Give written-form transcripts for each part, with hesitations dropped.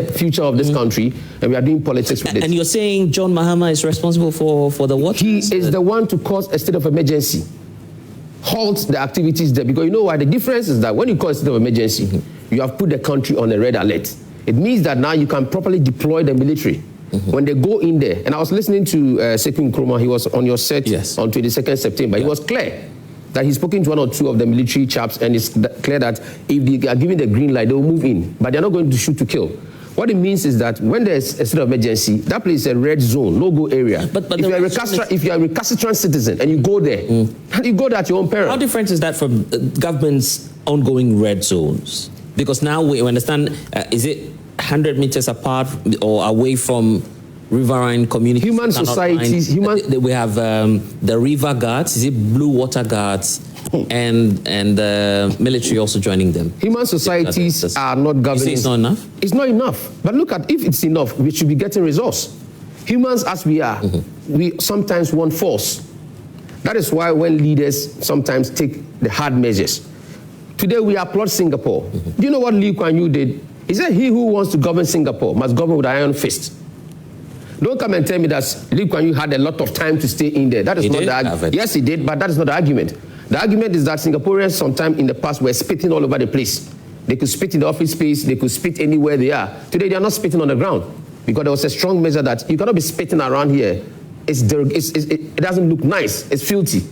future of this country, and we are doing politics with it. And you're saying John Mahama is responsible for the what? He is the one to cause a state of emergency, halt the activities there, because you know why? The difference is that when you call a state of emergency, you have put the country on a red alert. It means that now you can properly deploy the military. When they go in there, and I was listening to Sekou Nkrumah, he was on your set on 22nd September. He was clear that he's spoken to one or two of the military chaps, and it's clear that if they are given the green light, they will move in, but they're not going to shoot to kill. What it means is that when there's a state of emergency, that place is a red zone, no-go area. But if you're a recalcitrant citizen and you go there, you go there at your own peril. How different is that from government's ongoing red zones? Because now we understand, is it 100 meters apart or away from riverine communities? Human societies. We have the river guards, is it blue water guards, and the military also joining them? Human societies are not governing. You say it's not enough? It's not enough. But look at, if it's enough, we should be getting results. Humans as we are, we sometimes want force. That is why when leaders sometimes take the hard measures. Today we applaud Singapore. Do you know what Lee Kuan Yew did? He said he who wants to govern Singapore must govern with an iron fist. Don't come and tell me that Lee Kuan Yew had a lot of time to stay in there. That is not the argument. Yes, he did, but that is not the argument. The argument is that Singaporeans sometime in the past were spitting all over the place. They could spit in the office space, they could spit anywhere they are. Today they are not spitting on the ground because there was a strong measure that you cannot be spitting around here. It doesn't look nice, it's filthy.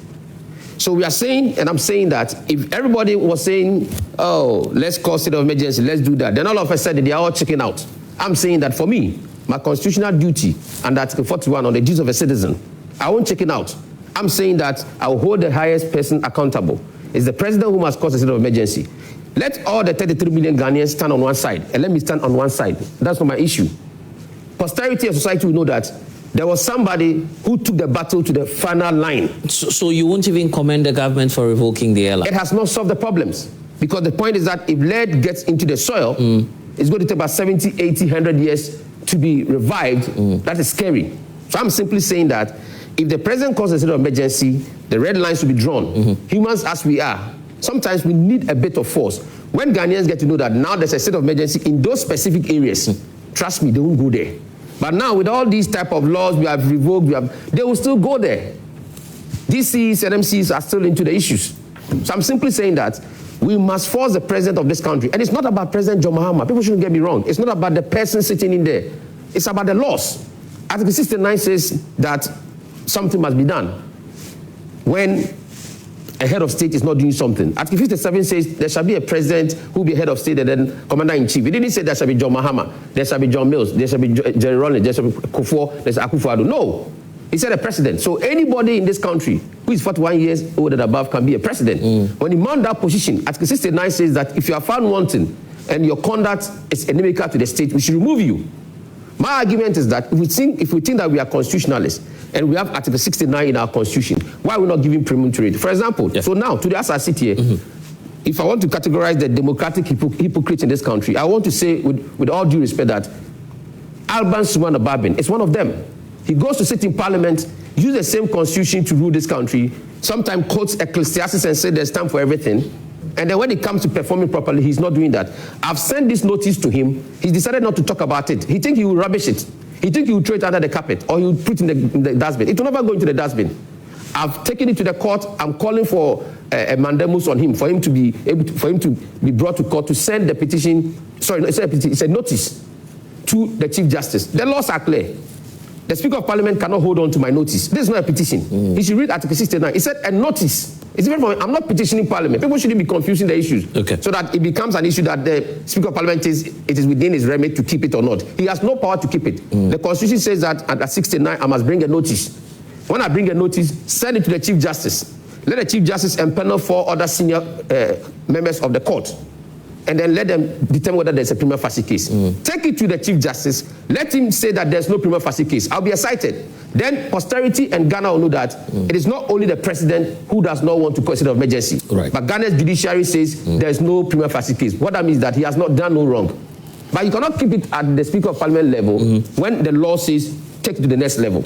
So we are saying, and I'm saying that if everybody was saying, oh, let's call state of emergency, let's do that, then all of a sudden they are all checking out. I'm saying that for me, my constitutional duty under Article 41 on the duties of a citizen, I won't check it out. I'm saying that I will hold the highest person accountable. It's the president who must cause a state of emergency. Let all the 33 million Ghanaians stand on one side, and let me stand on one side. That's not my issue. Posterity and society will know that there was somebody who took the battle to the final line. So you won't even commend the government for revoking the airline? It has not solved the problems. Because the point is that if lead gets into the soil, it's going to take about 70, 80, 100 years to be revived. That is scary. So I'm simply saying that if the president calls a state of emergency, the red lines will be drawn. Humans as we are, sometimes we need a bit of force. When Ghanaians get to know that now there's a state of emergency in those specific areas, trust me, they won't go there. But now with all these type of laws we have revoked, they will still go there. DCs and MCs are still into the issues. So I'm simply saying that we must force the president of this country. And it's not about President John Mahama. People shouldn't get me wrong. It's not about the person sitting in there. It's about the laws. Article 69 says that something must be done when a head of state is not doing something. Article 57 says there shall be a president who will be head of state and then commander-in-chief. It didn't say there shall be John Mahama, there shall be John Mills, there shall be Jerry Rawlings, there shall be Kufuor, there shall be Akufo-Addo. No. He said a president. So anybody in this country who is 41 years old and above can be a president. When you mount that position, Article 69 says that if you are found wanting and your conduct is inimical to the state, we should remove you. My argument is that if we think that we are constitutionalists and we have Article 69 in our constitution, why are we not giving premium to it? For example, so now, today as I sit here, if I want to categorize the democratic hypocrites in this country, I want to say with all due respect that Alban Sumana Babin is one of them. He goes to sit in parliament, use the same constitution to rule this country, sometimes quotes Ecclesiastes and says there's time for everything. And then when it comes to performing properly, he's not doing that. I've sent this notice to him. He's decided not to talk about it. He thinks he will rubbish it. He thinks he will throw it under the carpet or he will put it in the dustbin. It will never go into the dustbin. I've taken it to the court. I'm calling for a mandamus on him, for him to be brought to court to send the petition. Sorry, it's a notice to the Chief Justice. The laws are clear. The Speaker of Parliament cannot hold on to my notice. This is not a petition. He should read Article 69. He said a notice. It's different from, I'm not petitioning Parliament. People shouldn't be confusing the issues. So that it becomes an issue that the Speaker of Parliament it is within his remit to keep it or not. He has no power to keep it. The Constitution says that at 69, I must bring a notice. When I bring a notice, send it to the Chief Justice. Let the Chief Justice empanel 4 other senior members of the court. And then let them determine whether there's a prima facie case. Take it to the Chief Justice. Let him say that there's no prima facie case. I'll be excited. Then posterity and Ghana will know that it is not only the president who does not want to call a state of emergency. But Ghana's judiciary says there's no prima facie case. What that means is that he has not done no wrong. But you cannot keep it at the Speaker of Parliament level when the law says take it to the next level.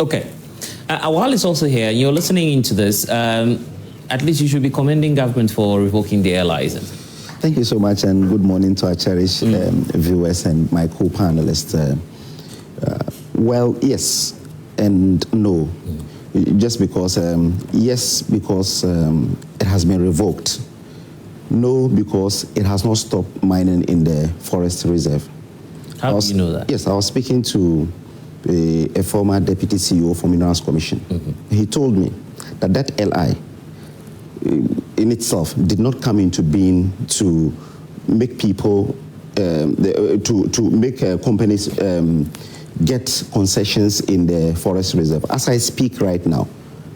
Awal is also here. You're listening into this. At least you should be commending government for revoking the air license. Thank you so much, and good morning to our cherished viewers and my co-panelists. Well, yes and no. Just because, yes, because it has been revoked. No, because it has not stopped mining in the forest reserve. How do you know that? Yes, I was speaking to a former deputy CEO for Minerals Commission. He told me that that LI in itself did not come into being to make people, to make companies get concessions in the forest reserve. As I speak right now,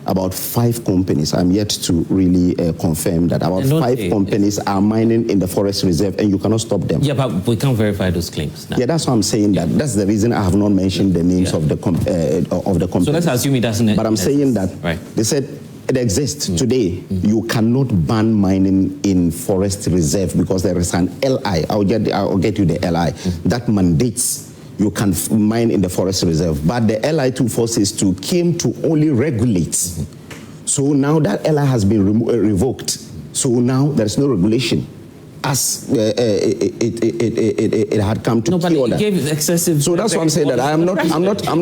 about 5 companies, I'm yet to really confirm that about 5 companies are mining in the forest reserve, and you cannot stop them. Yeah, but we can't verify those claims now. Yeah, that's why I'm saying that. That's the reason I have not mentioned the names of the companies. So let's assume it doesn't. But I'm saying that they said it exists today. You cannot ban mining in forest reserve because there is an LI. I'll get you the LI that mandates you can mine in the forest reserve. But the LI 246 came to only regulate. So now that LI has been revoked. So now there's no regulation, as it had come to no, but it gave excessive. So that's why I'm saying that I'm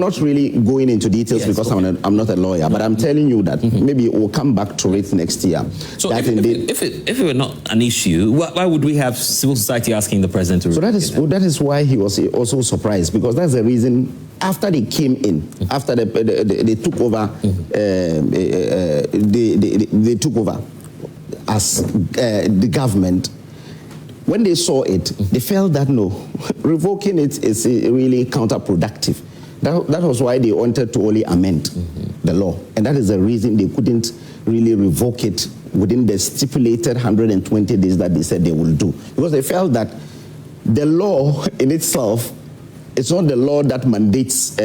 not really going into details because I'm not a lawyer, but I'm telling you that maybe we'll come back to it next year. So if it were not an issue, why would we have civil society asking the president to? So that is why he was also surprised, because that's the reason. After they came in, after they took over, they took over as the government. When they saw it, they felt that no, revoking it is really counterproductive. That was why they wanted to only amend the law. And that is the reason they couldn't really revoke it within the stipulated 120 days that they said they will do. Because they felt that the law in itself, it's not the law that mandates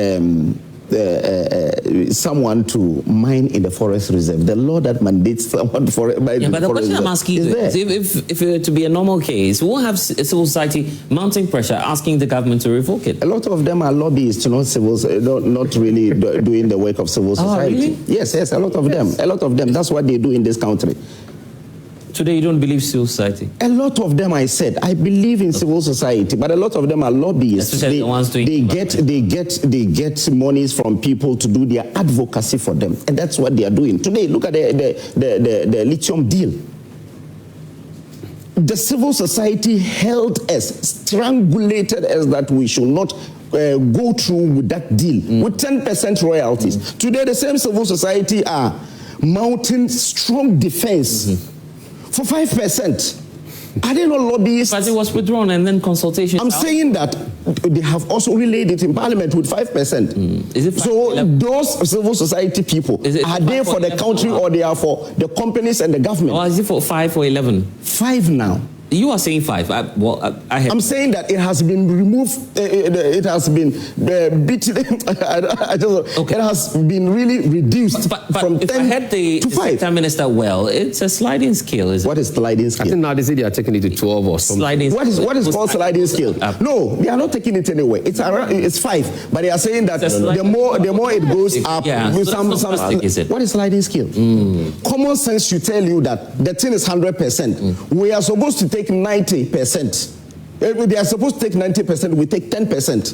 someone to mine in the forest reserve. The law that mandates someone to mine in the forest reserve. But the question I'm asking is if it were to be a normal case, we'll have civil society mounting pressure, asking the government to revoke it. A lot of them are lobbyists, not really doing the work of civil society. Oh, really? Yes, a lot of them. A lot of them. That's what they do in this country. Today, you don't believe civil society? A lot of them, I said, I believe in civil society, but a lot of them are lobbyists. Especially the ones doing they get monies from people to do their advocacy for them, and that's what they are doing today. Look at the lithium deal. The civil society held us, strangulated us that we should not go through with that deal with 10% royalties. Today, the same civil society are mounting strong defense. For 5%. Are they not lobbyists? But it was withdrawn and then consultation. I'm saying that they have also relayed it in Parliament with 5%. Is it 5 so those civil society people, are they for the country or they are for the companies and the government? Or is it for 5 or 11? 5 now. You are saying 5. I'm saying that it has been removed. It has been beaten. It has been really reduced from 10 to 5. Prime Minister well, it's a sliding scale, is it? What is sliding scale? I think now they say they are taking it to 12 or something. Sliding what is called sliding scale? No, they are not taking it anyway. It's 5, but they are saying that the more it goes up. Yeah. With what is sliding scale? Common sense should tell you that the thing is 100%. We are supposed to take 90%. They are supposed to take 90%, we take 10%.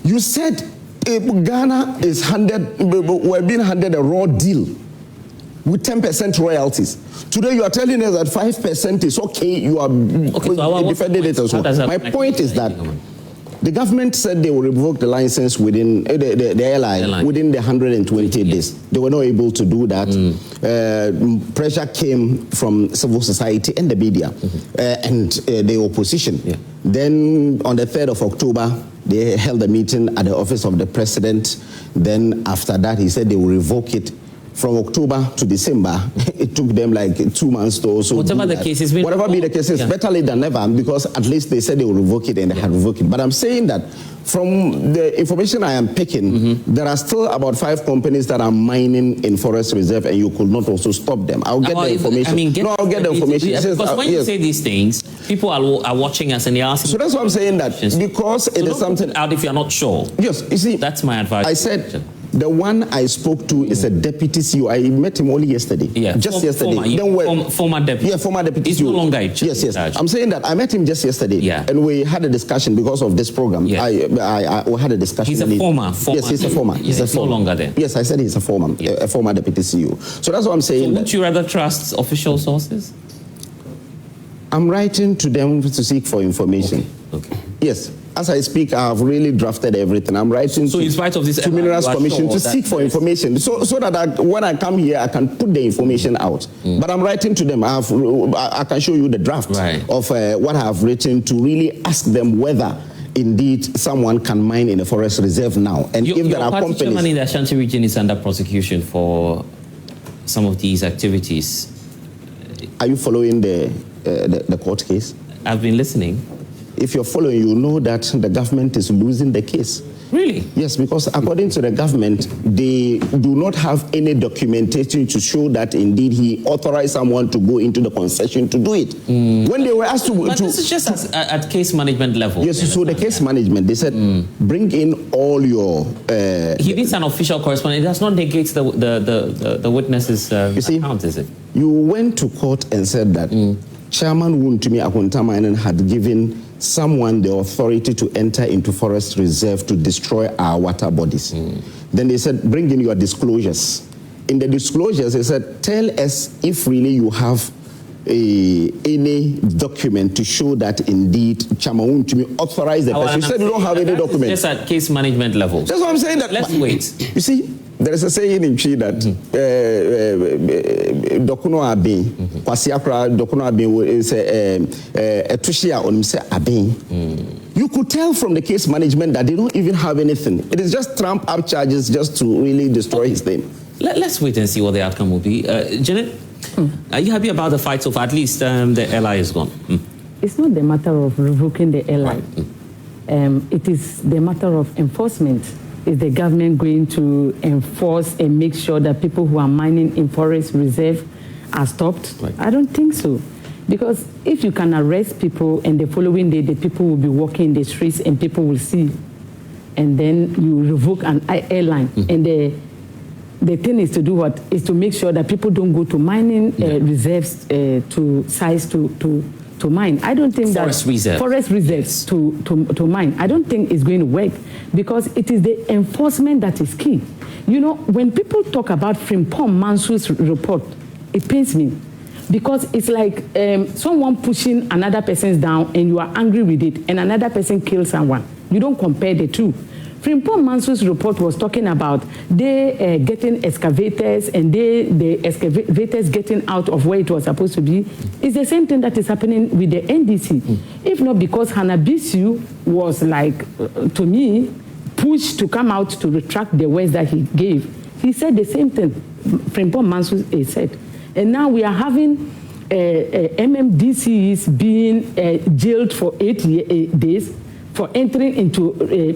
You said Ghana is we're being handed a raw deal with 10% royalties. Today you are telling us that 5% is okay, you are defending it as well. My point is that the government said they will revoke the license within the airline within the 120 days. They were not able to do that. Pressure came from civil society and the media and the opposition. Then on the 3rd of October, they held a meeting at the office of the president. Then after that, he said they will revoke it. From October to December, it took them like 2 months to also whatever the case is. Whatever be the case, it's better late than never, because at least they said they will revoke it and they had revoked it. But I'm saying that from the information I am picking, there are still about 5 companies that are mining in forest reserve, and you could not also stop them. I'll get the information. I'll get the information. Because when you say these things, people are watching us and they're asking. So that's what I'm saying, that because it is something out if you're not sure. Yes, you see, that's my advice. I said The one I spoke to is a deputy CEO. I met him only yesterday. Yeah, just yesterday. Former deputy. Yeah, former deputy CEO. He's no longer in charge. Yes. I'm saying that I met him just yesterday. Yeah. And we had a discussion because of this program. Yeah. We had a discussion. He's a former. Yes, he's a former. He's no longer there. Yes, I said he's a former, a former deputy CEO. So that's what I'm saying. So would you rather trust official sources? I'm writing to them to seek for information. Okay. Yes. As I speak, I have really drafted everything. I'm writing in spite of this to Minerals Commission to seek for information, so that when I come here, I can put the information out. But I'm writing to them. I can show you the draft of what I have written to really ask them whether indeed someone can mine in a forest reserve now. And if there are companies... Your party in the Ashanti region is under prosecution for some of these activities. Are you following the court case? I've been listening. If you're following, you know that the government is losing the case. Really? Yes, because according to the government, they do not have any documentation to show that indeed he authorized someone to go into the concession to do it. When they were asked to... But this is just at case management level. Yes, so the case management, they said, bring in all your... he needs an official correspondent. It does not negate the witness's account, is it? You went to court and said that Chairman Wuntumi Akontamainen had given someone the authority to enter into forest reserve to destroy our water bodies. Then they said, bring in your disclosures. In the disclosures, they said, tell us if really you have any document to show that indeed Chairman Wuntumi authorized the person. You said you don't have any document. Just at case management level. That's what I'm saying. That let's wait. You see, there is a saying in Chi that Dokuno Abin, Kwasiakra Dokuno Abin is a Tushia on Abin. You could tell from the case management that they don't even have anything. It is just trump up charges just to really destroy his name. Let's wait and see what the outcome will be. Janet, are you happy about the fight so far? At least the LI is gone. It's not the matter of revoking the LI. It is the matter of enforcement. Is the government going to enforce and make sure that people who are mining in forest reserve are stopped? I don't think so. Because if you can arrest people and the following day the people will be walking in the streets and people will see, and then you revoke an airline, and the thing is to do what? Is to make sure that people don't go to mining reserves to size to mine. I don't think forest reserves to mine. I don't think it's going to work because it is the enforcement that is key. You know, when people talk about Frimpong Mansu's report, it pains me because it's like someone pushing another person down and you are angry with it and another person kills someone. You don't compare the two. Frimpong Mansu's report was talking about they getting excavators and the excavators getting out of where it was supposed to be. It's the same thing that is happening with the NDC. If not because Hanabisu was like, to me, pushed to come out to retract the words that he gave. He said the same thing Frimpong Mansu said. And now we are having MMDCs being jailed for 8 days for entering into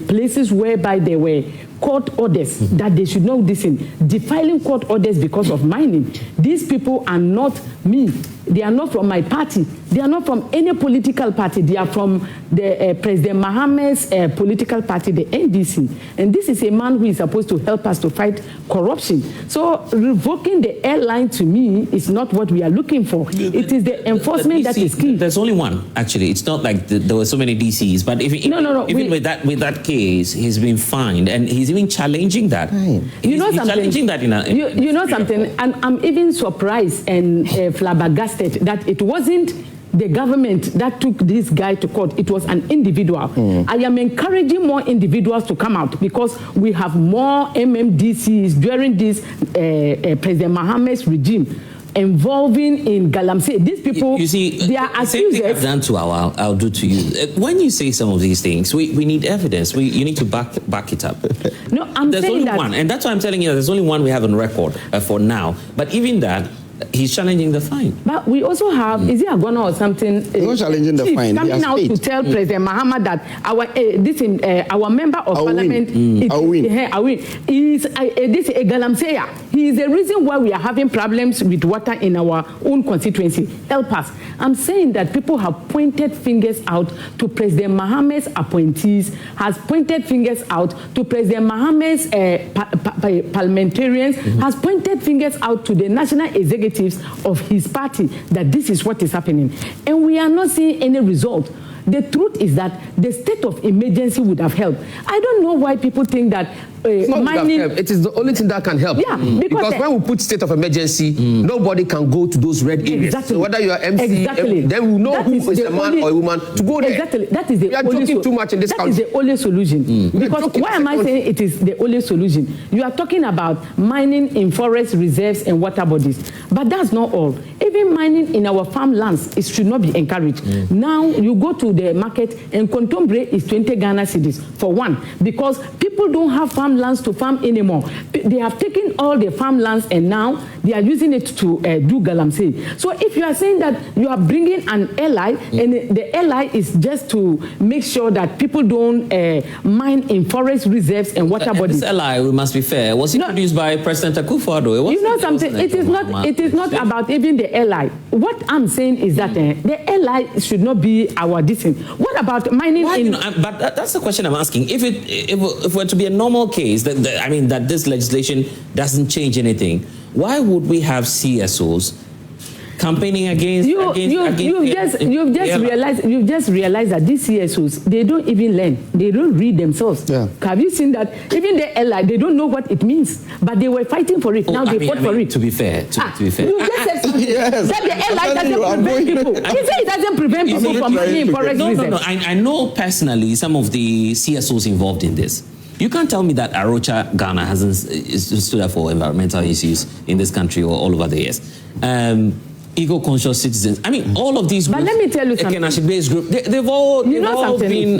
places whereby there were court orders that they should not listen, defiling court orders because of mining. These people are not me. They are not from my party. They are not from any political party. They are from the President Mahamad's political party, the NDC. And this is a man who is supposed to help us to fight corruption. So revoking the airline to me is not what we are looking for. It is the enforcement that is key. There's only one, actually. It's not like there were so many DCs. But even with that case, he's been fined and he's even challenging that. You know something? Challenging that you know something? And I'm even surprised and flabbergasted that it wasn't the government that took this guy to court. It was an individual. I am encouraging more individuals to come out because we have more MMDCs during this President Mahamad's regime involving in Galamsey. These people, you see, they are accusers. Same thing I've done to Awal, I'll do to you. When you say some of these things, we need evidence. You need to back it up. No, there's saying only that one, and that's why I'm telling you there's only one we have on record for now. But even that, He's challenging the fine. But we also have, is it Agona or something? He's not challenging the fine. Coming out to tell President Mahama that our member of parliament is a galamseya. He is the reason why we are having problems with water in our own constituency. Help us. I'm saying that people have pointed fingers out to President Mahama's appointees, has pointed fingers out to President Mahama's parliamentarians, has pointed fingers out to the national executives of his party that this is what is happening. And we are not seeing any result. The truth is that the state of emergency would have helped. I don't know why people think that mining... It is the only thing that can help. Yeah, because when we put state of emergency, nobody can go to those red areas. Exactly. So whether you are MC, then we know who is a man or a woman to go there. Exactly. That is the we are joking too much in this country. That is the only solution. Because why am I saying it is the only solution? You are talking about mining in forest reserves and water bodies. But that's not all. Even mining in our farmlands, it should not be encouraged. Now you go to the market and Kontombre is 20 Ghana cedis for one, because people don't have farmlands to farm anymore. They have taken all the farmlands and now they are using it to do galamsey. So if you are saying that you are bringing an ally and the ally is just to make sure that people don't mine in forest reserves and water bodies. This ally, we must be fair, was introduced by President Akufo-Addo. You know something? It is not about even the ally. What I'm saying is that the ally should not be our decision. What about mining but that's the question I'm asking. If it were to be a normal case, that this legislation doesn't change anything, why would we have CSOs campaigning against? You've just realized that these CSOs, they don't even learn. They don't read themselves. Yeah. Have you seen that? Even the ally, they don't know what it means, but they were fighting for it. Now they fought for it. To be fair, to be fair. You just said something. Yes. That the ally doesn't prevent people. You say it doesn't prevent people from mining forest reserves. No. I know personally some of the CSOs involved in this. You can't tell me that Arocha Ghana hasn't stood up for environmental issues in this country or all over the years. Eco-conscious citizens. I mean, all of these groups. But let me tell you something. Ekenashe-based group. They've all been.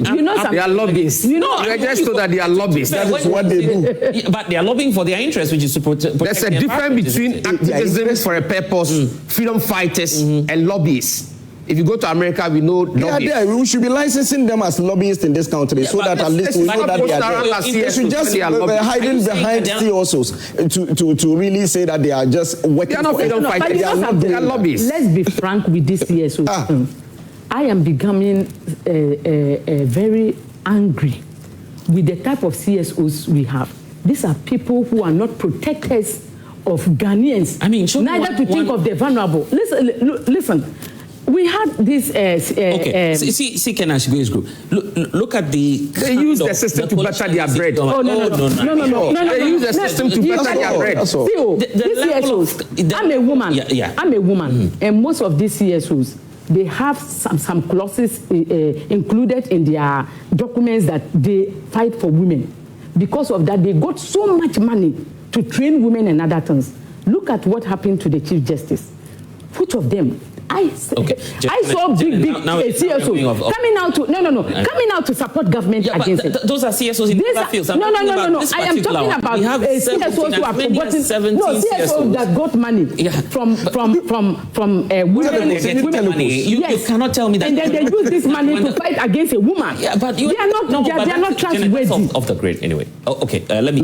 They are lobbyists. You know, we're just told that they are lobbyists. That is what they do. But they are lobbying for their interests, which is to protect. There's a difference between activism for a purpose, freedom fighters, and lobbyists. If you go to America, we know lobbyists. We should be licensing them as lobbyists in this country, so that at least we know that they are there. They should just be hiding behind CSOs to really say that they are just working for freedom fighters. They are lobbyists. Let's be frank with these CSOs. I am becoming very angry with the type of CSOs we have. These are people who are not protectors of Ghanaians. I mean, neither to think of the vulnerable. Listen. We had this. See, Kenashe group. Look at the. They use the system to better their bread. No. They use the system to better their bread. These CSOs. I'm a woman. Yeah. I'm a woman, and most of these CSOs, they have some clauses included in their documents that they fight for women. Because of that, they got so much money to train women and other things. Look at what happened to the Chief Justice. Which of them? I saw big CSOs coming out to coming out to support government against it. Those are CSOs in other fields. No. I am talking about CSOs who have forgotten. CSOs that got money from women. You cannot tell me that. And then they use this money to fight against a woman. Yeah, but they are not trustworthy. Of the grade anyway. Okay, let me.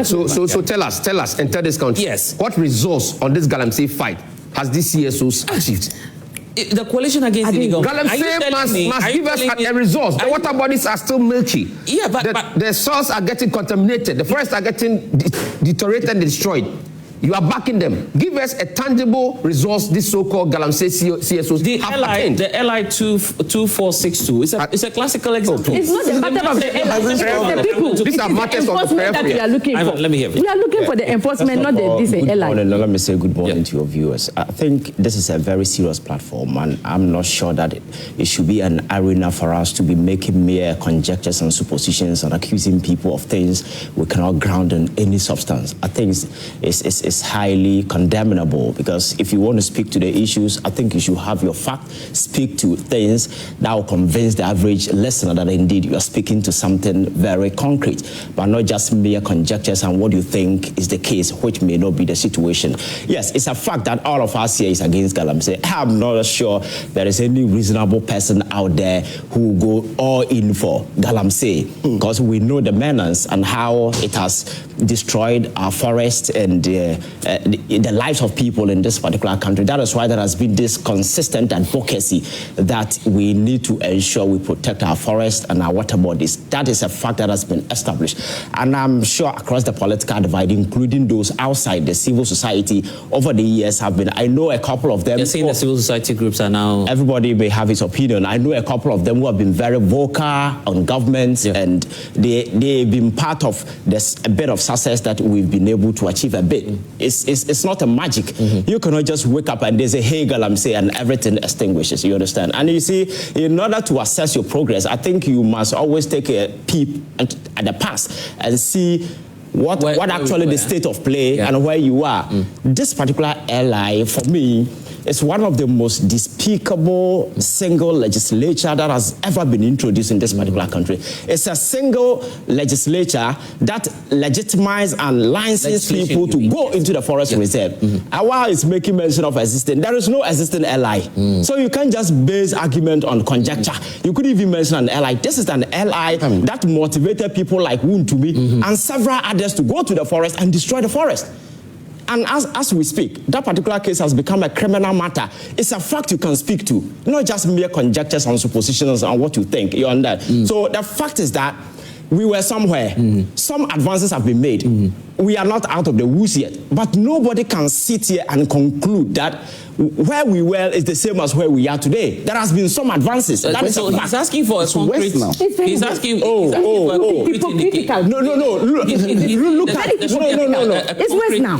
So tell us, and tell this country. Yes. What results on this Galamsey fight has these CSOs achieved? The coalition against illegal Galamsey must give us a result. The water bodies are still milky. Yeah, but the soils are getting contaminated. The forests are getting deteriorated and destroyed. You are backing them. Give us a tangible resource. This so-called Galamsey CSOs the LI 2462. It's a classical example. It's not the matter of the LI. The people. These are matters of the that we are looking for. Let me hear. We are looking for the enforcement, not this LI. Let me say good morning to your viewers. I think this is a very serious platform, and I'm not sure that it should be an arena for us to be making mere conjectures and suppositions and accusing people of things we cannot ground in any substance. I think it's is highly condemnable, because if you want to speak to the issues, I think you should have your fact, speak to things that will convince the average listener that indeed you are speaking to something very concrete, but not just mere conjectures and what you think is the case, which may not be the situation. Yes, it's a fact that all of us here is against Galamsey. I'm not sure there is any reasonable person out there who will go all in for Galamsey, because we know the menace and how it has destroyed our forests and the lives of people in this particular country. That is why there has been this consistent advocacy that we need to ensure we protect our forests and our water bodies. That is a fact that has been established. And I'm sure across the political divide, including those outside the civil society, over the years have been, I know a couple of them. You're saying the civil society groups are now... Everybody may have his opinion. I know a couple of them who have been very vocal on governments, and they've been part of this a bit of success that we've been able to achieve a bit. It's not a magic. You cannot just wake up and they say, hey, Galamsey, and everything extinguishes, you understand? And you see, in order to assess your progress, I think you must always take a peep at the past and see what actually the state of play and where you are. This particular ally, for me, is one of the most despicable single legislature that has ever been introduced in this particular country. It's a single legislature that legitimizes and licenses people to go into the forest reserve. Awal is making mention of existing. There is no existing ally. So you can't just base argument on conjecture. You could even mention an ally. This is an ally that motivated people like Wuntumi and several others to go to the forest and destroy the forest. And as we speak, that particular case has become a criminal matter. It's a fact you can speak to, not just mere conjectures and suppositions and what you think. You understand? So the fact is that we were somewhere. Some advances have been made. We are not out of the woods yet. But nobody can sit here and conclude that where we were is the same as where we are today. There has been some advances. So he's asking for a concrete... He's asking... Hypocritical. No. Look at it. No. It's West now.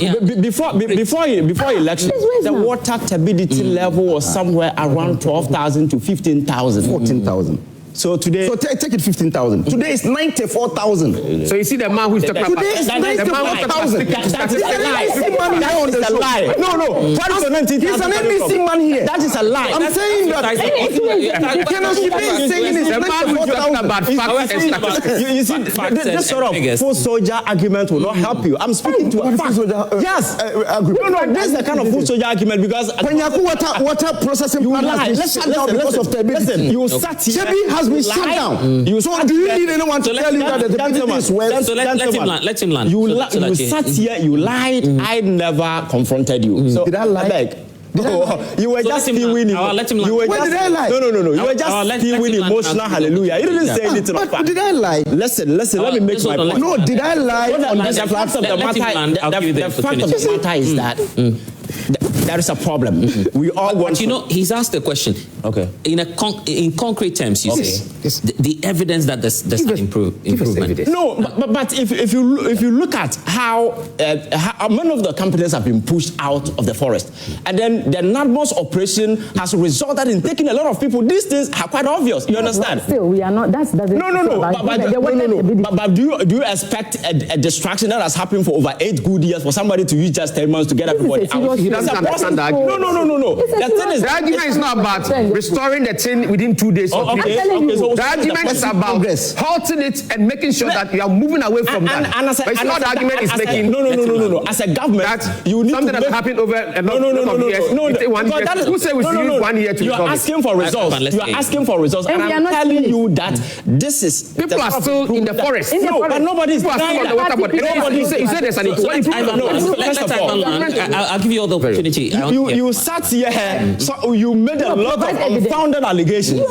Before election, the water turbidity level was somewhere around 12,000 to 15,000. 14,000. So today... So take it 15,000. Today is 94,000. So you see the man who's talking about... Today is 94,000. That is a lie. That is a lie. No. What is the 19,000? He's an NBC man here. That is a lie. I'm saying that... Kenneth Shibe is saying it's 94,000. You see, this sort of full soldier argument will not help you. I'm speaking to a fact. Yes. No, this is the kind of full soldier argument, because... When Yaku water processing plant has been shut down because of turbidity. Listen, you sat here... has been shut down. So do you need anyone to tell you that the turbidity is west? So let him land. You sat here, you lied. I never confronted you. So did I lie? You were just feeling... Let him land. When did I lie? No. You were just feeling emotional hallelujah. You didn't say anything of fact. Did I lie? Listen, let me make my point. No, did I lie on this platform? The fact of the matter is that there is a problem. We all want... But you know, he's asked the question. Okay. In concrete terms, you say the evidence that there's an improvement. No, but if you look at how many of the companies have been pushed out of the forest, and then the Naba's operation has resulted in taking a lot of people. These things are quite obvious. You understand? Still, we are not. That's no. But do you expect a distraction that has happened for over 8 good years for somebody to use just 10 months to get everybody out? He doesn't understand that. No. The argument is not about restoring the thing within 2 days. So the argument is about halting it and making sure that you are moving away from that. But it's not the argument is making. No. As a government, you need something that happened over a lot of years. Who say we should use 1 year to resolve it? You're asking for results. You're asking for results, and I'm telling you that this is... People are still in the forest. No, but nobody is denying that. You said there's an I'll give you all the opportunity. You sat here, so you made a lot of unfounded allegations.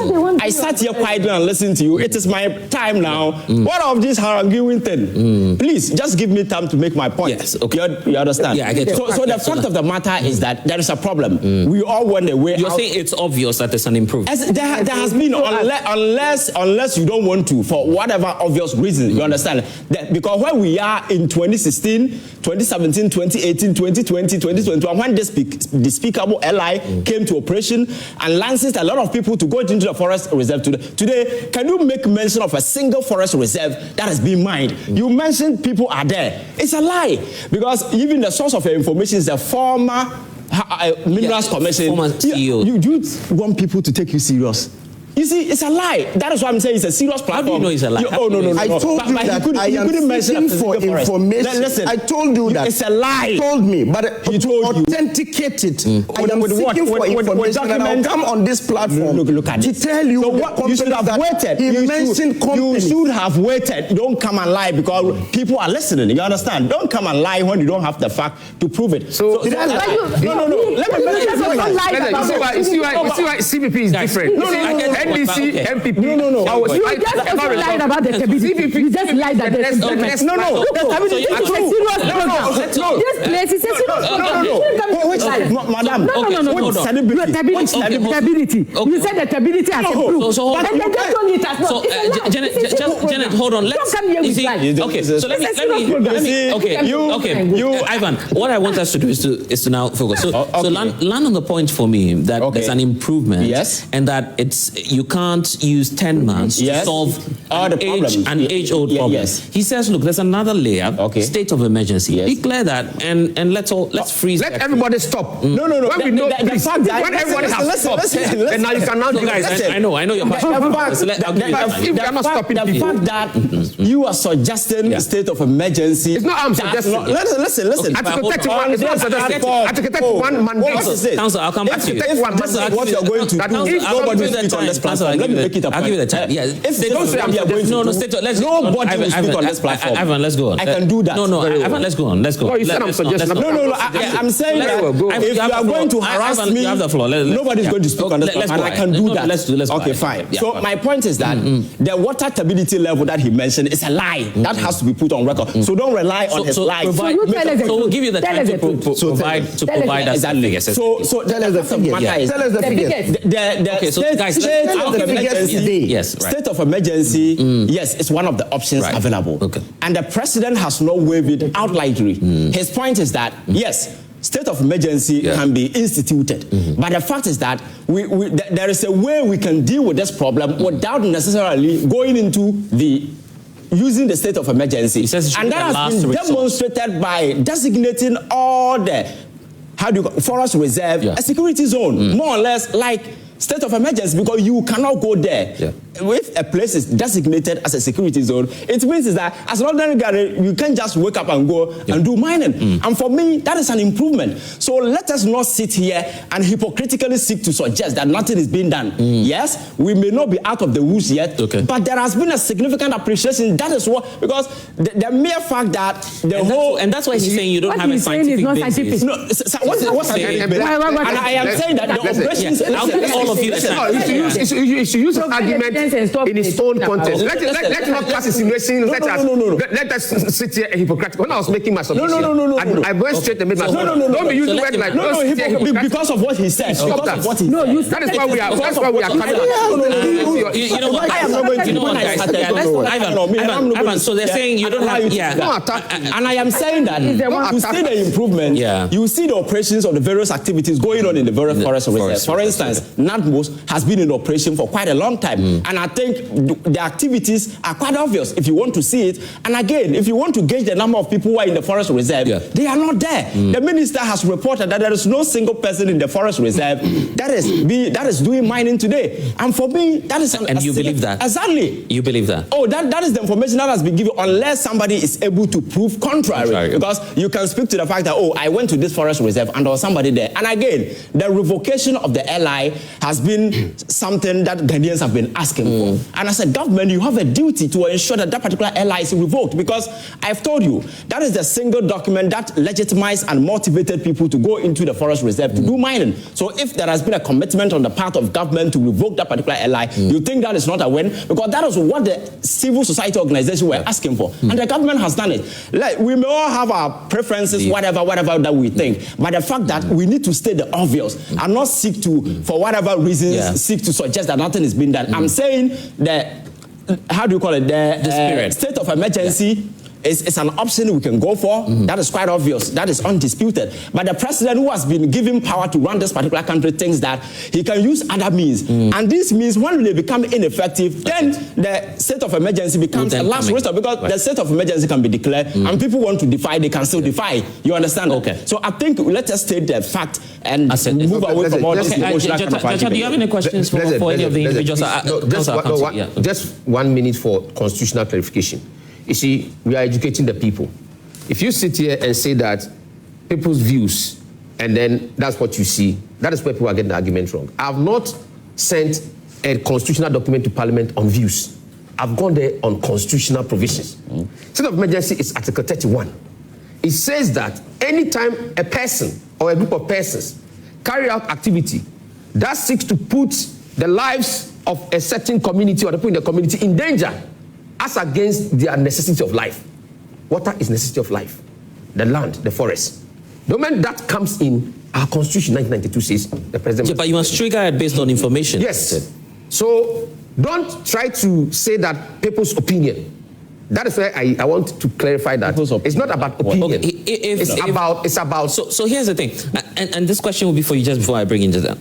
I sat here quietly and listened to you. It is my time now. What of this haranguing thing? Please, just give me time to make my point. Yes, okay. You understand? Yeah, I get it. So the fact of the matter is that there is a problem. We all went the way. You're saying it's obvious that there's an improvement. There has been, unless you don't want to, for whatever obvious reason, you understand? Because where we are in 2016, 2017, 2018, 2020, 2021, when this despicable ally came to operation and licensed a lot of people to go into the forest reserve today. Today, can you make mention of a single forest reserve that has been mined? You mentioned people are there. It's a lie, because even the source of your information is the former Minerals Commission. Former CEO. You want people to take you serious? You see, it's a lie. That is why I'm saying it's a serious platform. How do you know it's a lie? No. I told you that I am seeking for information. Listen, I told you that. It's a lie. He told me, but He told you. authenticate it. I am With what? seeking for With information, and I'll document? come on this platform Look at to this. tell you. So the what? You should have companies waited. that He mentioned You companies. should have waited. You don't come and lie because people are listening. You understand? Don't come and lie when you don't have the fact to prove it. So did I lie? No. Let me You see why CPP is different. NDC, MPP. No. You just lied about the stability. You just lied that there's stability. No. This is a serious program. This place is a serious program. Madam. No. Stability. You said the stability has improved. But then they just told you it has not. It's a lie. Janet, hold on. Don't come here with lies. Okay, so let me. Ivan, what I want us to do is to now focus. So land on the point for me that there's an improvement. Yes. And that you can't use 10 months to solve all the problems. an age-old problem. Yes. He says, look, there's another layer, state of emergency. Yes. Declare that and let's freeze. Let everybody stop. No. When we know, The fact that when everybody has stopped, listen, and now you can now do guys, that. I know your passion. The fact that you are suggesting state of emergency. It's not I'm suggesting. Listen. Article 31 is not suggesting. Article 31 mandates. Council, I'll come back to you. This is what you're going to do. If nobody will speak on this platform, let me make it a point. I'll give you the time. Yeah. If they don't say I'm going to no, do, let's nobody will speak on this platform. Ivan, let's go on. I can do that. No, Ivan, let's go on. No, you said I'm suggesting. No. I'm saying that if you are going to harass me, nobody's going to speak on this platform, and I can do that. Let's go. Okay, fine. So my point is that the water stability level that he mentioned is a lie. That has to be put on record. So don't rely on his lies. So we'll give you the time to provide us that figure. So tell us the figures. Tell us the figures. Okay, so guys, state of emergency, yes, it's one of the options available. Okay. And the president has not waived it outrightly. His point is that, yes, state of emergency can be instituted. But the fact is that there is a way we can deal with this problem without necessarily going into using the state of emergency. And that has been demonstrated by designating all the forest reserve a security zone, more or less like state of emergency, because you cannot go there. If a place is designated as a security zone, it means is that as an ordinary guy, you can't just wake up and go and do mining. And for me, that is an improvement. So let us not sit here and hypocritically seek to suggest that nothing is being done. Yes, we may not be out of the woods yet, but there has been a significant appreciation. That is what, because the mere fact that and that's why he's saying you don't have a scientific basis. No, what's scientific basis? And I am saying that the operations. All of you. You should use an argument in its own context. Let's not cast insinuations. Let us sit here hypocritical. When I was making my submission, I went straight and made my submission. Don't be using words like because of what he said. Stop that. That is why we are. That's why we are coming. You know what? I am not going to. You know what, guys? Ivan. So they're saying you don't have. And I am saying that you see the improvement. You see the operations of the various activities going on in the various forest reserves. For instance, NATMOS has been in operation for quite a long time. And I think the activities are quite obvious if you want to see it. And again, if you want to gauge the number of people who are in the forest reserve, they are not there. The minister has reported that there is no single person in the forest reserve that is doing mining today. And for me, that is... And you believe that? Exactly. You believe that? Oh, that is the information that has been given, unless somebody is able to prove contrary. Because you can speak to the fact that, I went to this forest reserve and there was somebody there. And again, the revocation of the LI has been something that Ghanaians have been asking for. And as a government, you have a duty to ensure that particular LI is revoked, because I've told you, that is the single document that legitimized and motivated people to go into the forest reserve to do mining. So if there has been a commitment on the part of government to revoke that particular LI, you think that is not a win? Because that is what the civil society organization were asking for. And the government has done it. Like, we may all have our preferences, whatever that we think. But the fact that we need to state the obvious and not seek to, for whatever reasons, seek to suggest that nothing is being done. I'm saying that, how do you call it? The spirit. State of emergency it's an option we can go for. That is quite obvious. That is undisputed. But the president who has been given power to run this particular country thinks that he can use other means. And this means when they become ineffective, then the state of emergency becomes a last resort, because the state of emergency can be declared and people want to defy, they can still defy. You understand? Okay. So I think let us state the fact and move away from all this emotional kind of argument. Do you have any questions for any of the individuals? Just 1 minute for constitutional clarification. You see, we are educating the people. If you sit here and say that people's views, and then that's what you see, that is where people are getting the argument wrong. I have not sent a constitutional document to Parliament on views. I've gone there on constitutional provisions. State of emergency is Article 31. It says that anytime a person or a group of persons carry out activity that seeks to put the lives of a certain community or the people in the community in danger, as against their necessity of life. Water is necessity of life. The land, the forest. The moment that comes in, our Constitution 1992 says the president... Yeah, but you must trigger it based on information. Yes. So don't try to say that people's opinion. That is why I want to clarify that. It's not about opinion. Okay, it's about... So here's the thing, and this question will be for you just before I bring into that.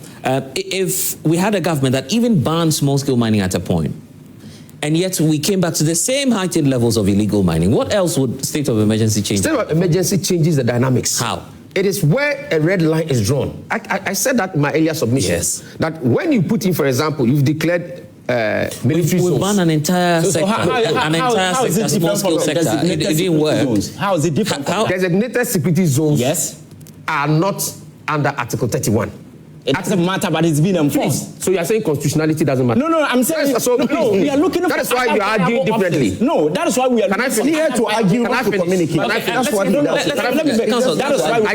If we had a government that even banned small-scale mining at a point, and yet we came back to the same heightened levels of illegal mining, what else would state of emergency change? State of emergency changes the dynamics. How? It is where a red line is drawn. I said that in my earlier submission. Yes. That when you put in, for example, you've declared military zones. We ban an entire sector, small-scale sector. It didn't work. How is it different? Designated security zones are not under Article 31. It doesn't matter, but it's been enforced. So you are saying constitutionality doesn't matter? No, I'm saying... we are looking... That is why you are arguing differently. No, that is why we are here to argue, not to communicate. That's what he does. That is why we...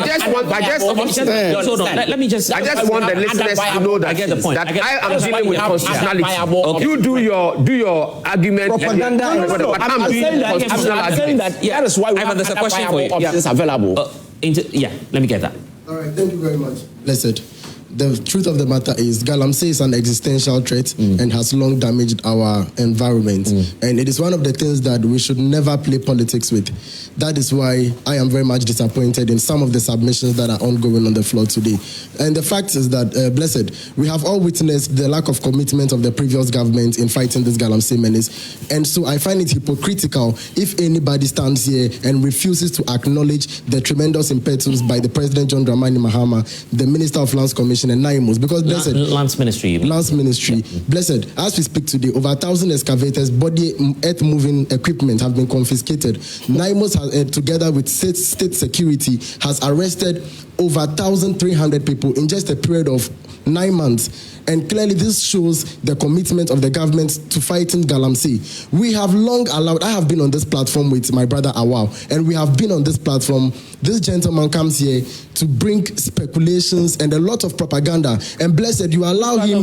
Let me just... I just want the listeners to know that I am dealing with constitutionality. You do your argument... Propaganda. I'm saying that that is why we have a question for you. Options available. Yeah, let me get that. All right, thank you very much. Blessed. The truth of the matter is Galamsey is an existential threat and has long damaged our environment. And it is one of the things that we should never play politics with. That is why I am very much disappointed in some of the submissions that are ongoing on the floor today. And the fact is that, Blessed, we have all witnessed the lack of commitment of the previous government in fighting this Galamsey menace. And so I find it hypocritical if anybody stands here and refuses to acknowledge the tremendous impetus by the President John Dramani Mahama, the Minister of Lands Commission, and NIMOS, because Blessed... Lands Ministry. Lands Ministry. Blessed, as we speak today, over 1,000 excavators, body earth-moving equipment have been confiscated. NIMOS, has, together with state security, has arrested over 1,300 people in just a period of 9 months. And clearly this shows the commitment of the government to fighting Galamsey. We have long allowed, I have been on this platform with my brother Awal, and we have been on this platform. This gentleman comes here to bring speculations and a lot of propaganda. And Blessed, you allow him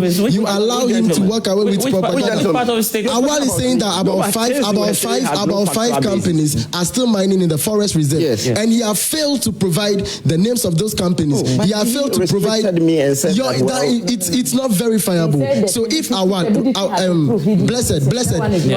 to walk away with propaganda. Awal is saying that about five companies are still mining in the forest reserve. Yes. And he has failed to provide the names of those companies. He has failed to provide it's not verifiable. So if Awal, Blessed,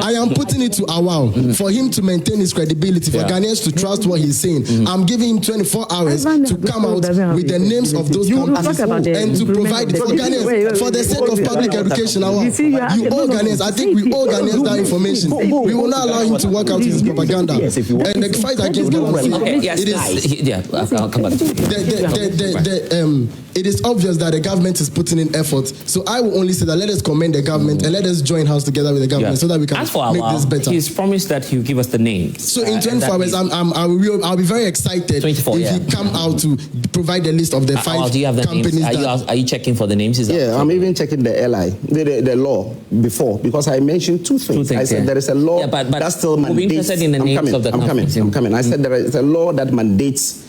I am putting it to Awal for him to maintain his credibility, for Ghanaians to trust what he's saying. I'm giving him 24 hours to come out with the names of those companies and to provide it for Ghanaians, for the sake of public education. Awal, you owe Ghanaians. I think we owe Ghanaians that information. We will not allow him to work out his propaganda. And the fight against Galamsey, I'll come back. It is obvious that the government is putting in effort. So I will only say that let us commend the government and let us join hands together with the government so that we can make this better. He's promised that he'll give us the names. So in 24 hours, I'll be very excited if he come out to provide a list of the 5 do you have the companies. Names? Are you checking for the names? I'm even checking the LI, the law before, because I mentioned two things. I said there is a law that still mandates. We'll be interested in the names of the companies. I'm coming. I said there is a law that mandates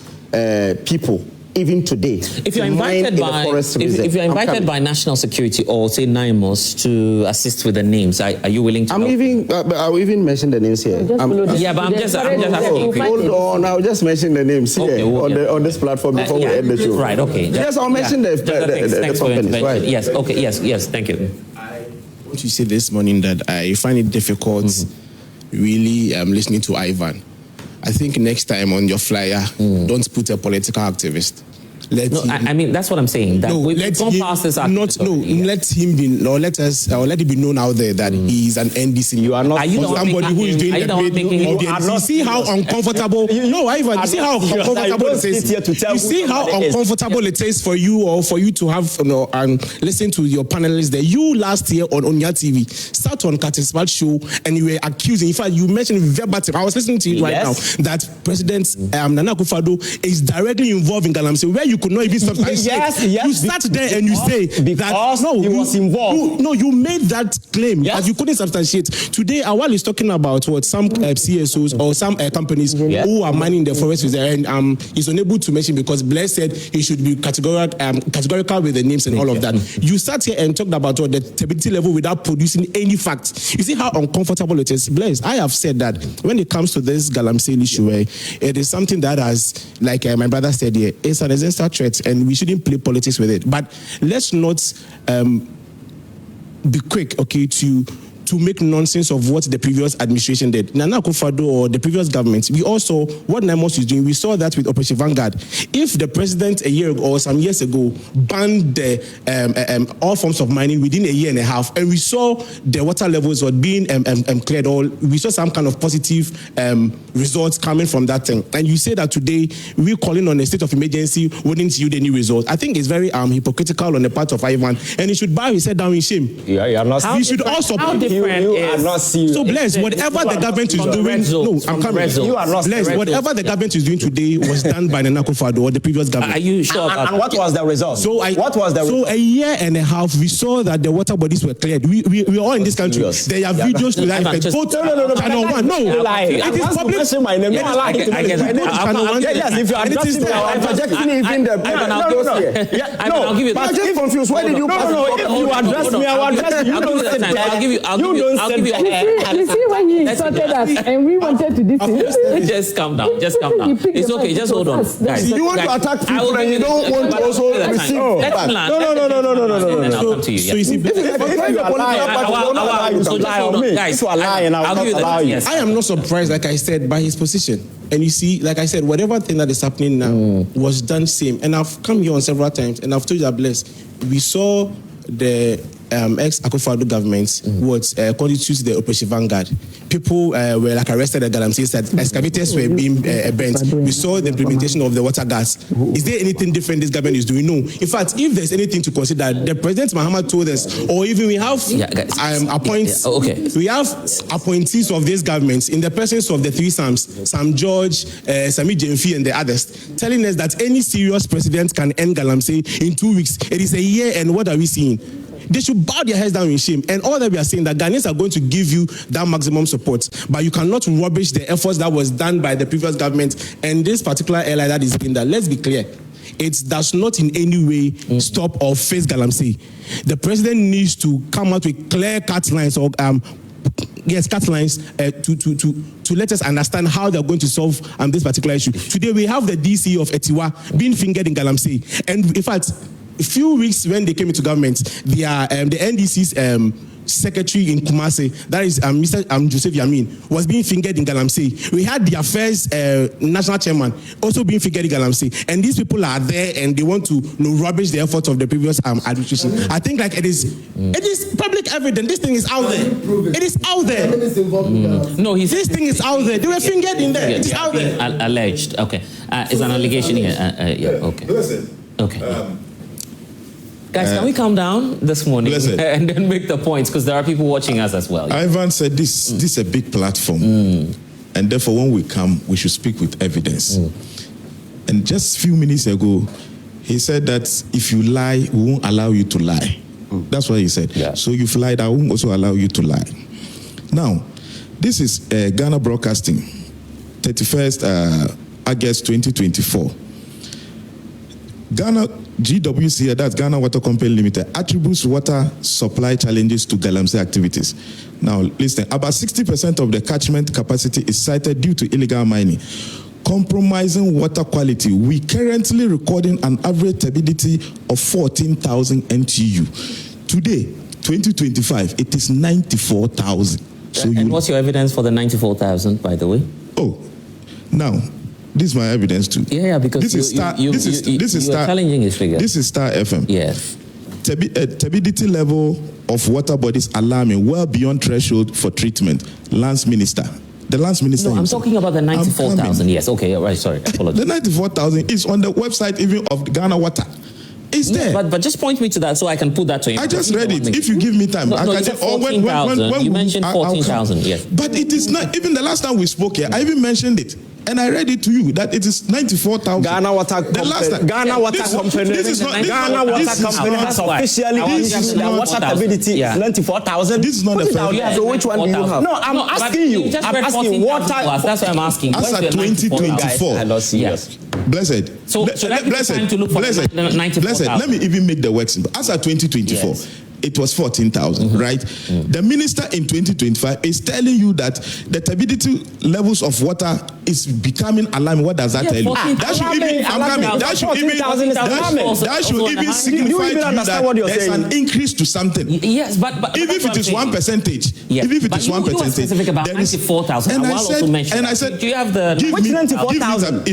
people. Even today, if you're invited by national security or say NIMOS to assist with the names, are you willing to? I'll even mention the names here. But I'm just asking. Hold on, I'll just mention the names here on this platform before we end the show. Right. Okay. Yes, I'll mention the companies. Right. Yes. Okay. Yes. Thank you. I want to say this morning that I find it difficult, really, listening to Ivan. I think next time on your flyer, don't put a political activist. I mean, that's what I'm saying. That we've gone past this. Let him be, or let it be known out there that he is an NDC. You are not somebody who is doing the bid. You see how uncomfortable. Ivan, you see how uncomfortable it is. You see how uncomfortable it is for you or for you to have and listen to your panelists there. You last year on Onya TV sat on Katismat show and you were accusing. In fact, you mentioned verbatim. I was listening to you right now that President Nana Akufo-Addo is directly involved in Galamsey, where you could not even substantiate. You sat there and you say that he was involved. You made that claim that you couldn't substantiate. Today, Awal is talking about what some CSOs or some companies who are mining the forest reserve, and he's unable to mention because Blair said he should be categorical with the names and all of that. You sat here and talked about the stability level without producing any facts. You see how uncomfortable it is. Blair, I have said that when it comes to this Galamsey issue, it is something that has, like my brother said here, it's an existential threat, and we shouldn't play politics with it. But let's not be quick, to make nonsense of what the previous administration did. Nana Akufo-Addo or the previous government, we also, what NIMOS is doing, we saw that with Operation Vanguard. If the president a year ago or some years ago banned the, all forms of mining within a year and a half, and we saw the water levels were being cleared, or we saw some kind of positive results coming from that thing. And you say that today, we calling on a state of emergency wouldn't yield any results. I think it's very hypocritical on the part of Ivan, and he should bow his head down in shame. Yeah, you are not. He should also. You are not serious. So Bless, whatever the government is doing, I'm coming. You are not Bless, whatever the government is doing today was done by Nana Akufo-Addo or the previous government. Are you sure? And what was the result? What was the result? So a year and a half, we saw that the water bodies were cleared. We are all in this country. There are videos to that effect. Both Channel 1. No, it is public. My name. Channel 1. Yes, if you are interjecting even the. I'll give you. But I'm just confused. Why did you? No. If you address me, I will address you. I'll give you. You see when he insulted us and we wanted to this. Just calm down. It's okay. Just hold on, guys. You want to attack people and you don't want to also receive back. No. So you see, I am not surprised, like I said, by his position. And you see, like I said, whatever thing that is happening now was done same. And I've come here on several times and I've told you that, Bless, we saw the ex-Akufo-Addo government was constitutes the Operation Vanguard. People were like arrested at Galamsey, said excavators were being burnt. We saw the implementation of the water gas. Is there anything different this government is doing? No. In fact, if there's anything to consider, the President Muhammad told us, or even we have we have appointees of these governments in the presence of the three Sams, Sam George, Sami Jemfi, and the others, telling us that any serious president can end Galamsey in 2 weeks. It is a year, and what are we seeing? They should bow their heads down in shame. And all that we are saying, that Ghanaians are going to give you that maximum support, but you cannot rubbish the efforts that was done by the previous government and this particular airline that is being done. Let's be clear. It does not in any way stop or face Galamsey. The president needs to come out with clear-cut lines or cut lines to let us understand how they're going to solve this particular issue. Today we have the DC of Etiwa being fingered in Galamsey, and in fact, a few weeks when they came into government, the NDC's secretary in Kumasi, that is Mr. Joseph Yamin, was being fingered in Galamsey. We had the affairs national chairman also being fingered in Galamsey, and these people are there and they want to rubbish the efforts of the previous administration. I think like it is public evidence. This thing is out there. It is out there. No, this thing is out there. They were fingered in there. It is out there. Alleged. Okay, it's an allegation here. Okay. Okay. Guys, can we calm down this morning and then make the points, because there are people watching us as well. Ivan said this is a big platform, and therefore when we come, we should speak with evidence. And just a few minutes ago, he said that if you lie, we won't allow you to lie. That's what he said. Yeah. So if you lied, I won't also allow you to lie. Now, this is Ghana Broadcasting, 31st August 2024. Ghana GWC, that's Ghana Water Company Limited, attributes water supply challenges to Galamsey activities. Now, listen, about 60% of the catchment capacity is cited due to illegal mining, compromising water quality. We currently recording an average turbidity of 14,000 NTU. Today, 2025, it is 94,000. So and what's your evidence for the 94,000, by the way? Oh, Now, this is my evidence too. Yeah, because this is Star. This is Star. Challenging his figure. This is Star FM. Yes. Turbidity level of water bodies alarming, well beyond threshold for treatment. Lance Minister. The Lance Minister. No, I'm talking about the 94,000. Yes. Okay. Right. Sorry. Apologies. The 94,000 is on the website even of Ghana Water. It's there. But just point me to that so I can put that to you. I just read it. If you give me time, I can say 14,000. You mentioned 14,000. Yes. But it is not. Even the last time we spoke here, I even mentioned it. And I read it to you that it is 94,000. Ghana Water Company. Ghana Water Company. This is not. Ghana Water Company has officially issued their water turbidity 94,000. This is not the first. So which one do you have? No, I'm asking you. I'm asking water. That's what I'm asking. As at 2024. Yes. Blessed. So blessed. Time to look for Blessed. 94,000. Let me even make the work simple. As at 2024. Yes. It was 14,000, right? The minister in 2025 is telling you that the turbidity levels of water is becoming alarming. What does that tell you? That should even signify to you that there's an increase to something. Yes, but even if it is 1%, even if it is 1%, you were specific about 94,000. And I said, do you have the? Which 94,000?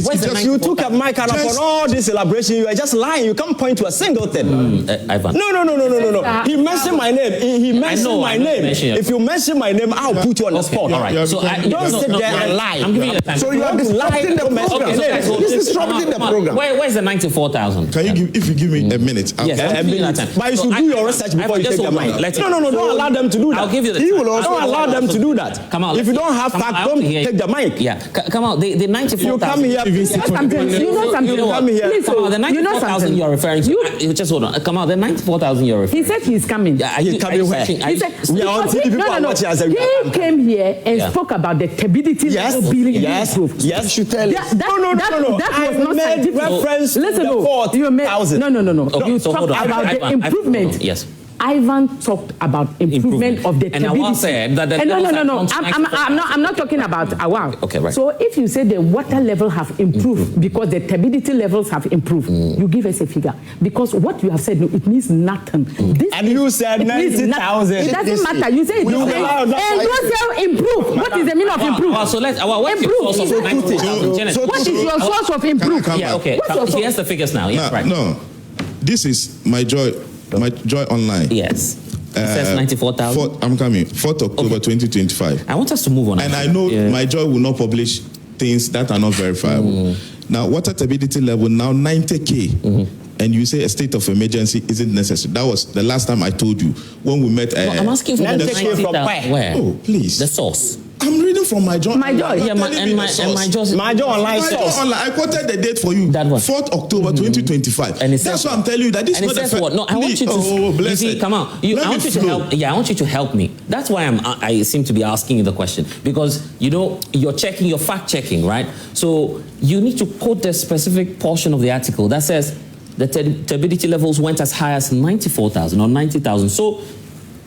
You took a mic and for all this elaboration, you are just lying. You can't point to a single thing. Ivan. No. He mentioned my name. He mentioned my name. If you mention my name, I'll put you on the spot. All right. So don't sit there and lie. I'm giving you the time. So you are disrupting the program. This is disrupting the program. Where's the 94,000? Can you give? If you give me a minute, yes, a minute. But you should do your research before you take the mic. No. Don't allow them to do that. I'll give you the. Don't allow them to do that. Come on. If you don't have fact, don't take the mic. Yeah. Come on. The 94,000. You come here. You know something. Come here. Come on. The 94,000 you're referring to. Just hold on. Come on. The 94,000 you're referring to. He said he's coming. He's coming where? He said, we are on TV. People are watching us. He came here and spoke about the turbidity level being improved. Yes, you should tell us. No. That was not scientific. Reference to the 4,000. No. You talked about the improvement. Yes. Ivan talked about improvement of the turbidity. And Awal said that the no. I'm not talking about Awal. Okay, right. So if you say the water level have improved because the turbidity levels have improved, you give us a figure. Because what you have said, no, it means nothing. And you said 90,000. It doesn't matter. You say it is and you say improve. What is the meaning of improve? So let's. What's your source of 90,000? What is your source of improve? Yeah, okay. Here's the figures now. Yes, right. No, this is my Joy Online. Yes. It says 94,000. I'm coming. 4th October 2025. I want us to move on. And I know my Joy will not publish things that are not verifiable. Now, water turbidity level now 90K. And you say a state of emergency isn't necessary. That was the last time I told you when we met. I'm asking for the 90,000. Where? Oh, please. The source. I'm reading from my Joy. My Joy. Yeah, my Joy online source. I quoted the date for you. That one. 4th October 2025. And that's what I'm telling you. That this is not the what? No, I want you to. You see, come on. I want you to help. Yeah, I want you to help me. That's why I seem to be asking you the question, because you're fact checking, right? So you need to quote the specific portion of the article that says the turbidity levels went as high as 94,000 or 90,000.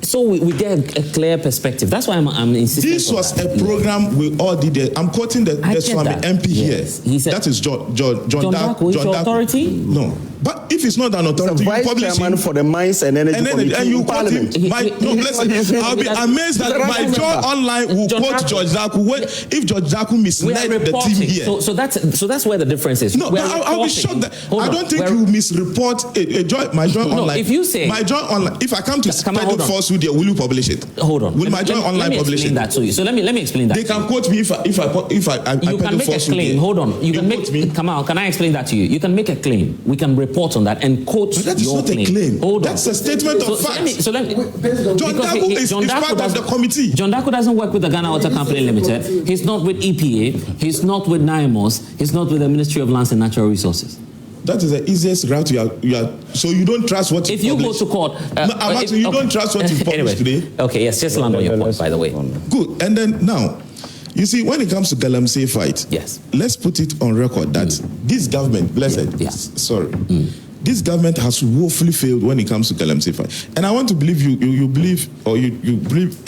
So we get a clear perspective. That's why I'm insisting. This was a program we all did. I'm quoting the Swami MP here. He said, that is John Darko. John Darko authority? No. But if it's not an authority, you publish chairman for the Mines and Energy Committee and you quote him. I'll be amazed that my Joy Online will quote George Darko if George Darko misled the team here. So that's where the difference is. No, but I'll be shocked that I don't think you misreport my Joy Online. No, if you say my Joy Online, if I come to spread the falsehood here, will you publish it? Hold on. Will my Joy Online publish it? That to you. So let me explain that. They can quote me if I you can make a claim. Hold on. You can make me. Come on. Can I explain that to you? You can make a claim. We can report on that and quote your claim. That is not a claim. Hold on. That's a statement of fact. Let me. John Darko is part of the committee. John Darko doesn't work with the Ghana Water Company Limited. He's not with EPA. He's not with NIMOS. He's not with the Ministry of Lands and Natural Resources. That is the easiest route you are. So you don't trust what if you published. Go to court. I'm asking you don't trust what you published today. Okay, yes, just land on your point, by the way. Good. And then now, you see, when it comes to Galamsey fight, yes, let's put it on record that this government, this government has woefully failed when it comes to Galamsey fight. And I want to believe you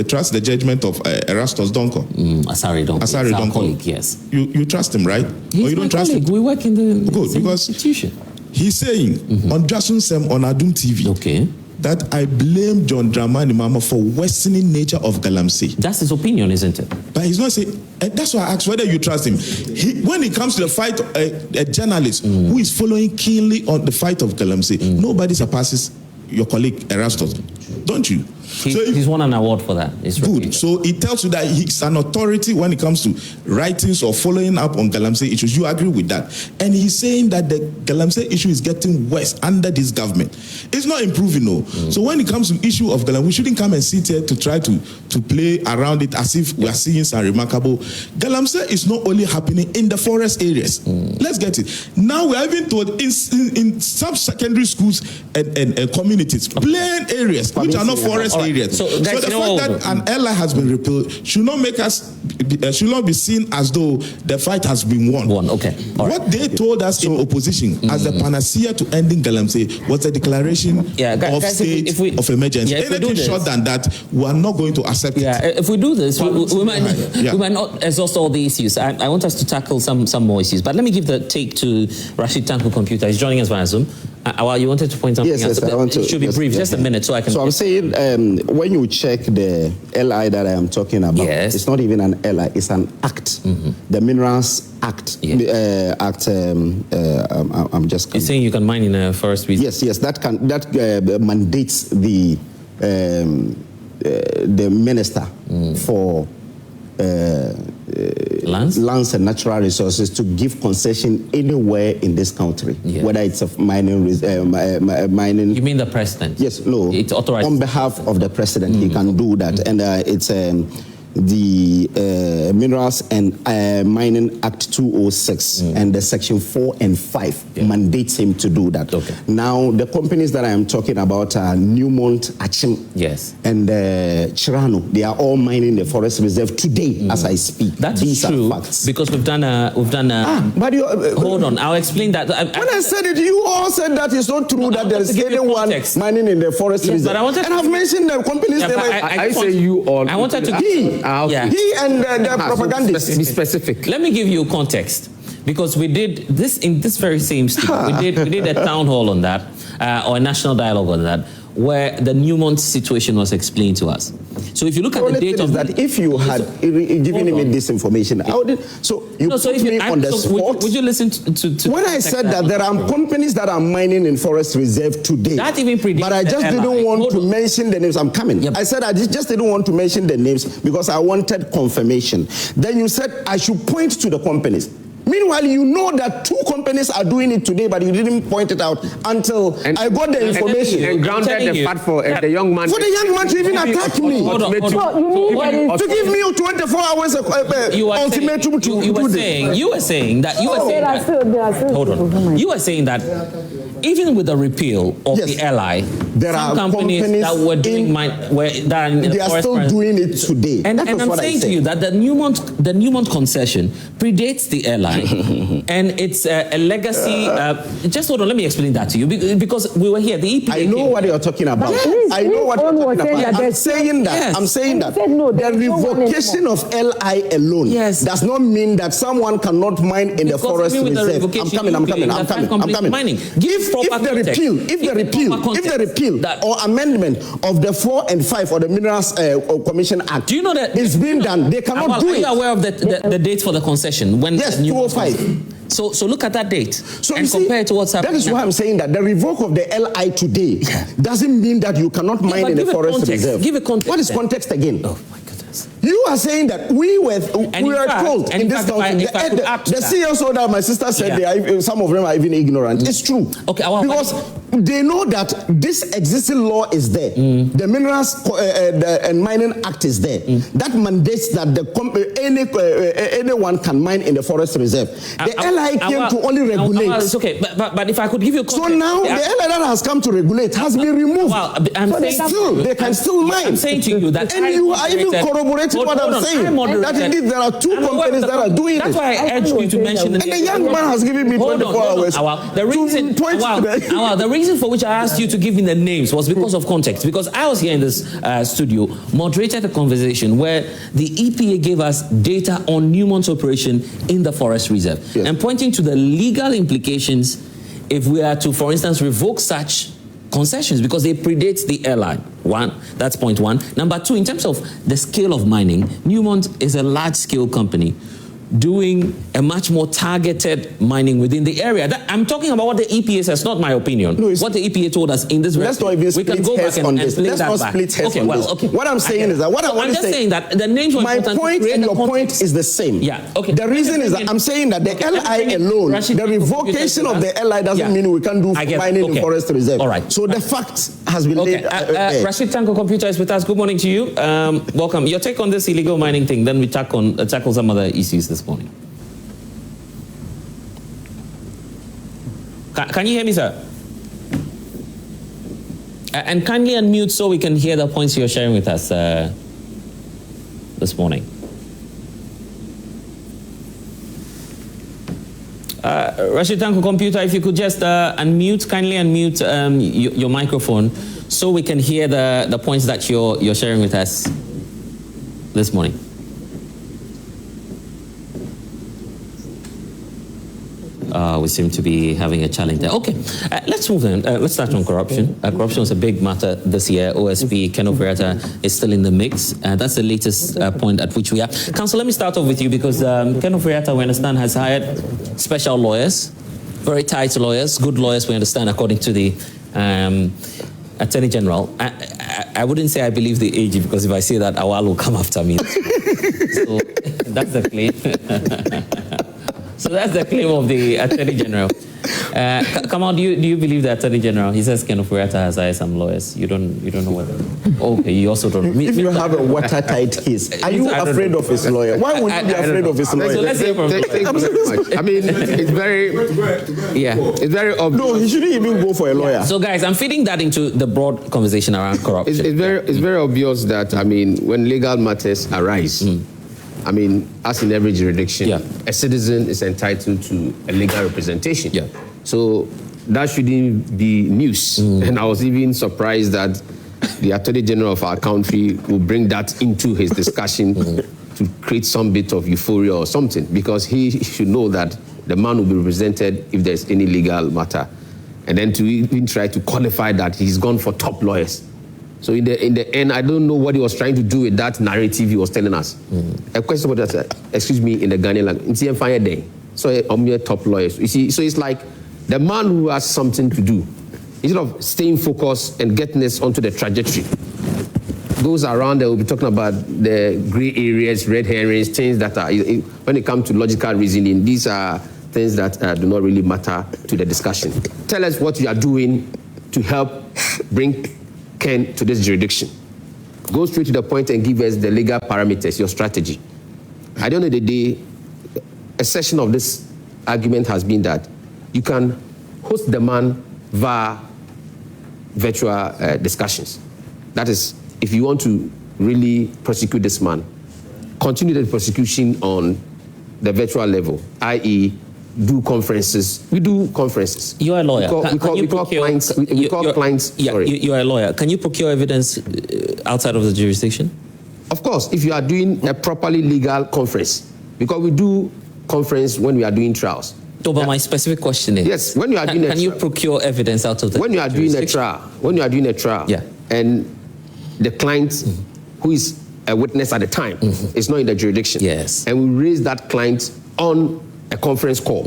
trust the judgment of Erastus Donko. Asari Donko. Colleague, yes. You trust him, right? He's or you don't trust him? We work in the because institution. He's saying on Jason Sem on Adum TV. Okay. that I blame John Dramani Mahama for worsening nature of Galamsey. That's his opinion, isn't it? But he's not saying, and that's why I asked whether you trust him. When it comes to the fight, a journalist who is following keenly on the fight of Galamsey, nobody surpasses your colleague Erastus, don't you? He's won an award for that. It's good. repeated. So it tells you that he's an authority when it comes to writings or following up on Galamsey issues. You agree with that? And he's saying that the Galamsey issue is getting worse under this government. It's not improving, no. So when it comes to issue of Galamsey, we shouldn't come and sit here to try to play around it as if we are seeing some remarkable. Galamsey is not only happening in the forest areas. Let's get it. Now we are even told in some secondary schools and communities, plain areas, which are not forest areas. So the fact that an airline has been repealed should not make us, should not be seen as though the fight has been won. Okay. What they told us in opposition as the panacea to ending Galamsey was the declaration of state of emergency. Anything short than that, we are not going to accept it. If we do this, we might not exhaust all the issues. I want us to tackle some more issues. But let me give the take to Rashid Tanko Computer. He's joining us via Zoom. Awal, you wanted to point something out. Yes, I want to. It should be brief, just a minute, so I can. So I'm saying, when you check the LI that I am talking about, it's not even an LI, it's an act. The Minerals Act. I'm just. You're saying you can mine in a forest reserve? Yes, that mandates the minister for lands and natural resources to give concession anywhere in this country, whether it's a mining. You mean the president? Yes, no. It's authorized on behalf of the president. He can do that, and it's the Minerals and Mining Act 206 and the Section 4 and 5 mandates him to do that. Now, the companies that I am talking about are Newmont, Achim, and Chirano. They are all mining the forest reserve today as I speak. These true, are facts. Because we've done but you, hold on, I'll explain that. When I said it, you all said that it's not true that there is anyone mining in the forest reserve. But and I've mentioned the companies. I say you all. I wanted to he and the propagandists. Be specific. Let me give you context, because we did this in this very same studio. We did a town hall on that, or a national dialogue on that, where the Newmont situation was explained to us. So if you look at the date of that, if you had given me this information, I would. So you put me on the spot. Would you listen to when I said that there are companies that are mining in forest reserve today? That even predates. But I just didn't want to mention the names. I'm coming. I said I just didn't want to mention the names because I wanted confirmation. Then you said I should point to the companies. Meanwhile, you know that 2 companies are doing it today, but you didn't point it out until I got the information. And grounded the fact for the young man. For the young man to even attack me. To give me 24 hours ultimatum to do this. You were saying that. Hold on. You were saying that even with the repeal of the LI, there are companies that were doing they are still doing it today. And I'm saying to you that the Newmont concession predates the LI, and it's a legacy. Just hold on, let me explain that to you, because we were here. The EPA. I know what you're talking about. I know what you're talking about. I'm saying that. I'm saying that the revocation of LI alone does not mean that someone cannot mine in the forest reserve. I'm coming. If the repeal or amendment of the 4 and 5 or the Minerals Commission Act, do you know that is being done? They cannot do it. Are you aware of the date for the concession? When yes, 205. So look at that date and compare it to what's happening. That is why I'm saying that the revoke of the LI today doesn't mean that you cannot mine in the forest reserve. Give a context. What is context again? Oh my goodness. You are saying that we were told in this country, the CSO that my sister said, some of them are even ignorant. It's true. Okay, because they know that this existing law is there. The Minerals and Mining Act is there. That mandates that anyone can mine in the forest reserve. The LI came to only regulate. It's okay, but if I could give you context. So now the LI that has come to regulate has been removed. They can still mine. I'm saying to you that. And you are even corroborating what I'm saying. That indeed there are 2 companies that are doing it. That's why I urged you to mention the young man has given me 24 hours. The reason for which I asked you to give me the names was because of context. Because I was here in this studio, moderated a conversation where the EPA gave us data on Newmont's operation in the forest reserve and pointing to the legal implications if we are to, for instance, revoke such concessions because they predate the airline. One, that's point one. Number two, in terms of the scale of mining, Newmont is a large-scale company doing a much more targeted mining within the area. I'm talking about what the EPA says, not my opinion. No, what the EPA told us in this. Let's not even split hairs on this. Let's not split hairs on this. Okay. What I'm saying is that I'm just saying that the names were my point and your point is the same. Yeah. Okay. The reason is that I'm saying that the LI alone, the revocation of the LI doesn't mean we can't do mining in forest reserve. All right. So the fact has been laid. Rashid Tanko Computer is with us. Good morning to you. Welcome. Your take on this illegal mining thing. Then we tackle some other issues this morning. Can you hear me, sir? And kindly unmute so we can hear the points you're sharing with us this morning. Rashid Tanko Computer, if you could just kindly unmute your microphone so we can hear the points that you're sharing with us this morning. We seem to be having a challenge there. Okay, let's move on. Let's start on corruption. Corruption is a big matter this year. OSP Ken Ofori-Atta is still in the mix. That's the latest point at which we are. Council, let me start off with you because Ken Ofori-Atta, we understand, has hired special lawyers, very tight lawyers, good lawyers, we understand, according to the Attorney General. I wouldn't say I believe the AG because if I say that, Awal will come after me. So that's the claim. So that's the claim of the Attorney General. Come on, do you believe the Attorney General? He says Ken Ofori-Atta has hired some lawyers. You don't know whether. Okay, you also don't. If you have a watertight case, are you afraid of his lawyer? Why would you be afraid of his lawyer? So let's hear from Thank you very much. I mean, it's very obvious. No, he shouldn't even go for a lawyer. So guys, I'm feeding that into the broad conversation around corruption. It's very obvious that, I mean, when legal matters arise, I mean, as in every jurisdiction, a citizen is entitled to a legal representation. Yeah. So that shouldn't be news. And I was even surprised that the Attorney General of our country will bring that into his discussion to create some bit of euphoria or something, because he should know that the man will be represented if there's any legal matter. And then to even try to qualify that he's gone for top lawyers. So in the end, I don't know what he was trying to do with that narrative he was telling us. A question about that, excuse me, in the Ghanaian language. It's fire day. So I'm top lawyers. You see, so it's like the man who has something to do, instead of staying focused and getting us onto the trajectory, goes around there, we'll be talking about the gray areas, red herrings, things that are, when it comes to logical reasoning, these are things that do not really matter to the discussion. Tell us what you are doing to help bring Ken to this jurisdiction. Go straight to the point and give us the legal parameters, your strategy. At the end of the day, a session of this argument has been that you can host the man via virtual discussions. That is, if you want to really prosecute this man, continue the prosecution on the virtual level, i.e., do conferences. We do conferences. You're a lawyer. We call clients. Yeah, you're a lawyer. Can you procure evidence outside of the jurisdiction? Of course, if you are doing a properly legal conference, because we do conference when we are doing trials. No, but my specific question is, yes, when you are doing can you procure evidence out of the when you are doing a trial, and the client who is a witness at the time is not in the jurisdiction, and we raise that client on a conference call.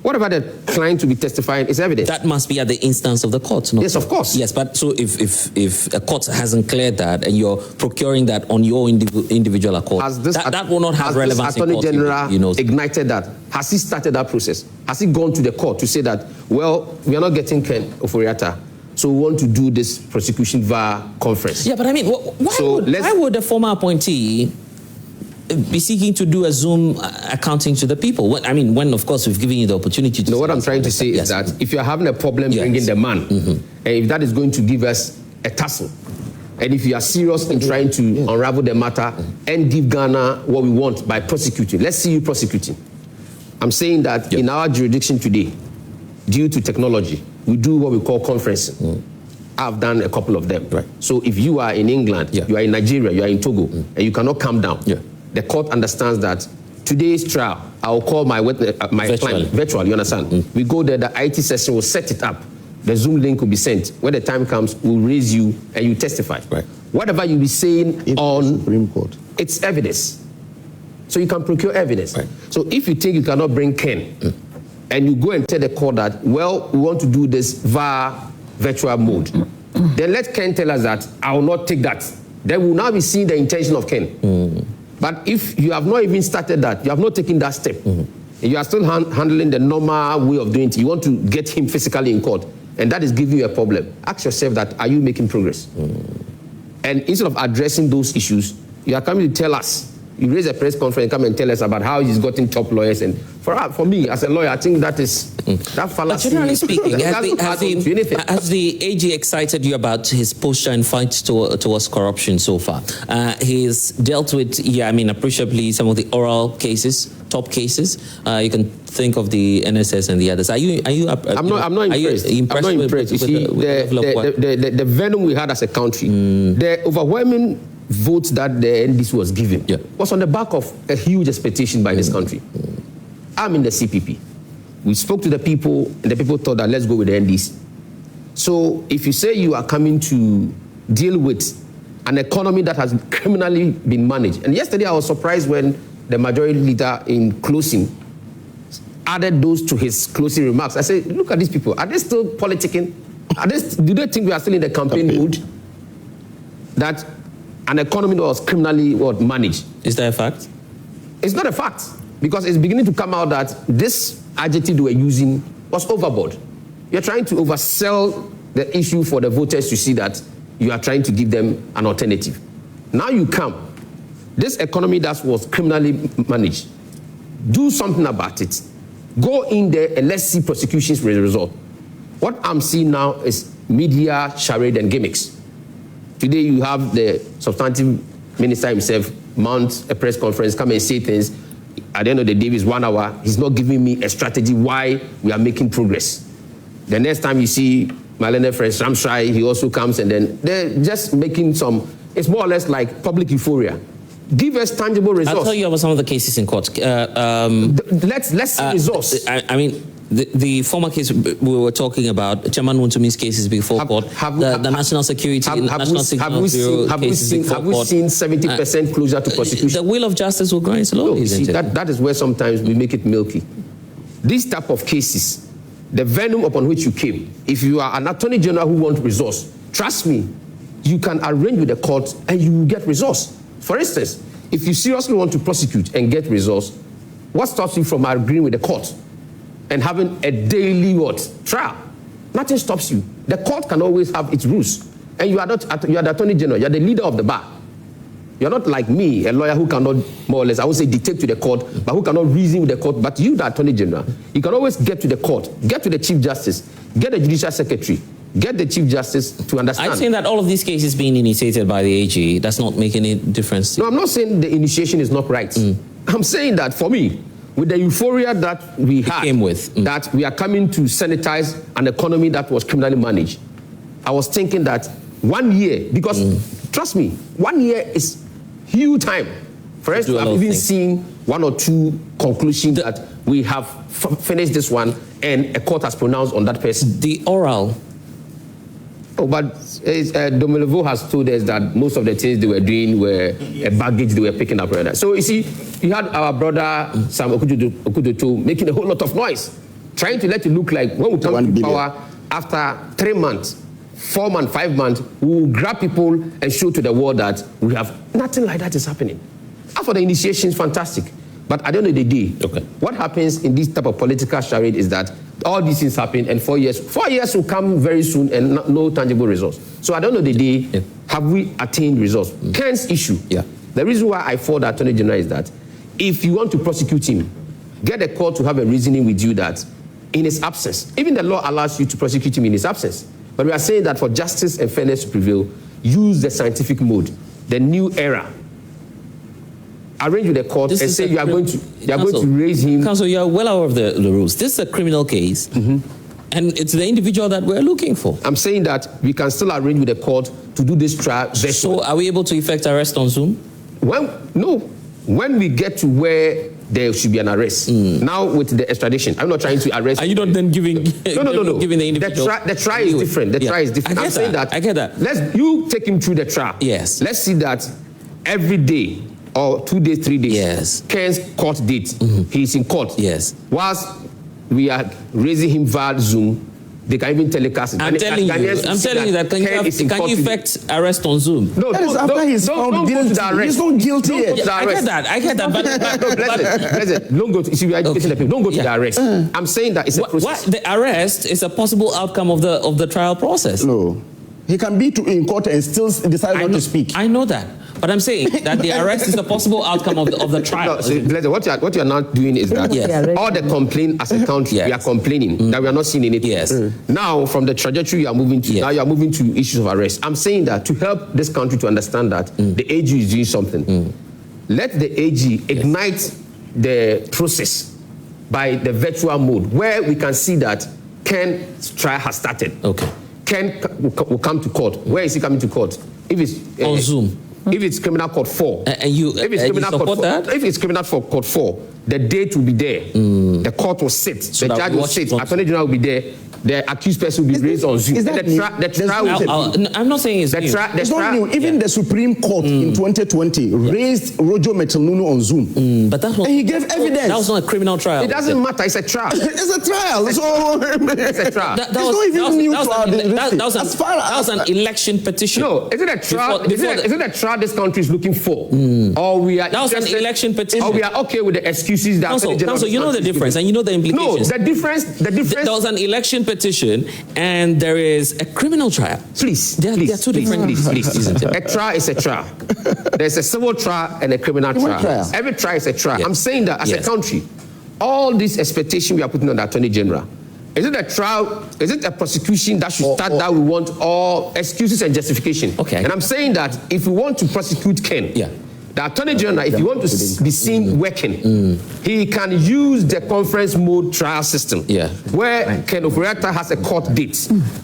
Whatever the client to be testifying is evidence. That must be at the instance of the court, no? Yes, of course. Yes, but so if a court hasn't cleared that and you're procuring that on your individual accord, that will not have relevance in court. Attorney General ignited that. Has he started that process? Has he gone to the court to say that, well, we are not getting Ken Ofori-Atta, so we want to do this prosecution via conference? Yeah, but I mean, why would a former appointee be seeking to do a Zoom accounting to the people? When of course we've given you the opportunity to... No, what I'm trying to say is that if you're having a problem bringing the man, and if that is going to give us a tussle, and if you are serious in trying to unravel the matter and give Ghana what we want by prosecuting, let's see you prosecuting. I'm saying that in our jurisdiction today, due to technology, we do what we call conferencing. I've done a couple of them. Right. So if you are in England, you are in Nigeria, you are in Togo, and you cannot come down, the court understands that today's trial, I will call my witness, my client virtual, you understand? We go there, the IT session will set it up The Zoom link will be sent. When the time comes, we'll raise you and you testify. Right. Whatever you'll be saying on Supreme Court, it's evidence. So you can procure evidence. Right. So if you think you cannot bring Ken, and you go and tell the court that, well, we want to do this via virtual mode, then let Ken tell us that I will not take that. Then we'll now be seeing the intention of Ken. But if you have not even started that, you have not taken that step, you are still handling the normal way of doing it, you want to get him physically in court, and that is giving you a problem. Ask yourself that, are you making progress? And instead of addressing those issues, you are coming to tell us. You raise a press conference, come and tell us about how he's gotten top lawyers. And for me, as a lawyer, I think that is that fallacy. But generally speaking, has the AG excited you about his posture and fight towards corruption so far? He's dealt with, appreciably some of the oral cases, top cases. You can think of the NSS and the others. I'm not impressed. I'm not impressed. You see, the venom we had as a country, the overwhelming vote that the NDC was given was on the back of a huge expectation by this country. I'm in the CPP. We spoke to the people, and the people thought that let's go with the NDC. So if you say you are coming to deal with an economy that has criminally been managed, and yesterday I was surprised when the majority leader in closing added those to his closing remarks. I said, look at these people. Are they still politicking? Do they think we are still in the campaign mood? That an economy that was criminally managed. Is that a fact? It's not a fact, because it's beginning to come out that this adjective they were using was overboard. You're trying to oversell the issue for the voters to see that you are trying to give them an alternative. Now you come, this economy that was criminally managed, do something about it. Go in there and let's see prosecutions with the result. What I'm seeing now is media charade and gimmicks. Today you have the substantive minister himself mount a press conference, come and say things. At the end of the day, it's 1 hour. He's not giving me a strategy why we are making progress. The next time you see my learned friend Ramshai, he also comes, and then they're just making it's more or less like public euphoria. Give us tangible results. I'll tell you about some of the cases in court. Let's see results. The former case we were talking about, Chairman Wuntumi's cases before court, the national security, national security cases before court. Have we seen 70% closer to prosecution? The will of justice will grind slowly. That is where sometimes we make it milky. These type of cases, the venom upon which you came, if you are an attorney general who wants resource, trust me, you can arrange with the court and you will get resource. For instance, if you seriously want to prosecute and get resource, what stops you from agreeing with the court and having a daily trial? Nothing stops you. The court can always have its rules. And you are the attorney general, you are the leader of the bar. You're not like me, a lawyer who cannot, more or less, I won't say dictate to the court, but who cannot reason with the court. But you, the attorney general, you can always get to the court, get to the chief justice, get the judicial secretary, get the chief justice to understand. I'm saying that all of these cases being initiated by the AG does not make any difference. No, I'm not saying the initiation is not right. I'm saying that for me, with the euphoria that we had, that we are coming to sanitize an economy that was criminally managed, I was thinking that 1 year, because trust me, 1 year is huge time for us to have even seen 1 or 2 conclusions that we have finished this one and a court has pronounced on that person. The oral. Oh, but Domelevo has told us that most of the things they were doing were a baggage they were picking up. So you see, you had our brother Sam Okudoto making a whole lot of noise, trying to let it look like when we come to power after 3 months, 4 months, 5 months, we will grab people and show to the world that we have nothing like that is happening. As for the initiation, fantastic. But at the end of the day, what happens in this type of political charade is that all these things happen, and 4 years will come very soon and no tangible results. So at the end of the day, have we attained results? Ken's issue. The reason why I fought the Attorney General is that if you want to prosecute him, get a court to have a reasoning with you that in his absence, even the law allows you to prosecute him in his absence. But we are saying that for justice and fairness to prevail, use the scientific mode, the new era. Arrange with the court and say you are going to raise him. Counsel, you are well aware of the rules. This is a criminal case, and it's the individual that we're looking for. I'm saying that we can still arrange with the court to do this trial. So are we able to effect arrest on Zoom? When we get to where there should be an arrest. Now with the extradition, I'm not trying to arrest. Are you not then giving? No. Giving the individual. The trial is different. The trial is different. I'm saying that. I get that. You take him through the trial. Yes. Let's see that every day or 2 days, 3 days. Yes. Ken's court date. He's in court. Yes. Whilst we are raising him via Zoom, they can even telecast it. I'm telling you that can you effect arrest on Zoom? No, that is after he's found guilty. He's not guilty yet. I get that. But don't go to. You educating the people. Don't go to the arrest. I'm saying that it's a process. The arrest is a possible outcome of the trial process. No, he can be in court and still decide not to speak. I know that. But I'm saying that the arrest is a possible outcome of the trial. No, so, what you are not doing is that all the complaint as a country, we are complaining that we are not seeing anything. Yes. Now, from the trajectory you are moving to, now you are moving to issues of arrest. I'm saying that to help this country to understand that the AG is doing something, let the AG ignite the process by the virtual mode, where we can see that Ken's trial has started. Okay. Ken will come to court. Where is he coming to court? If it's on Zoom. If it's criminal court 4, if it's criminal court 4, the date will be there. The court will sit. So the judge will sit. Attorney General will be there. The accused person will be raised on Zoom. I'm not saying it's new. It's not new. Even the Supreme Court in 2020 raised Rojo Metelunu on Zoom. But that was, and he gave evidence. That was not a criminal trial. It doesn't matter. It's a trial. It's a trial. So it's a trial. That was an election petition. No, is it a trial? Is it a trial this country is looking for? Or we are? That was an election petition. Or we are okay with the excuses that? Counsel, you know the difference, and you know the implications. No, the difference. There was an election petition, and there is a criminal trial. Please, there are two different. Please. A trial is a trial. There's a civil trial and a criminal trial. Every trial is a trial. Yes. I'm saying that as a country, all this expectation we are putting on the Attorney General, is it a trial? Is it a prosecution that should start that we want all excuses and justification? Okay. And I'm saying that if we want to prosecute Ken, the Attorney General, if you want to be seen working, he can use the conference mode trial system, where Ken Oforiatta has a court date.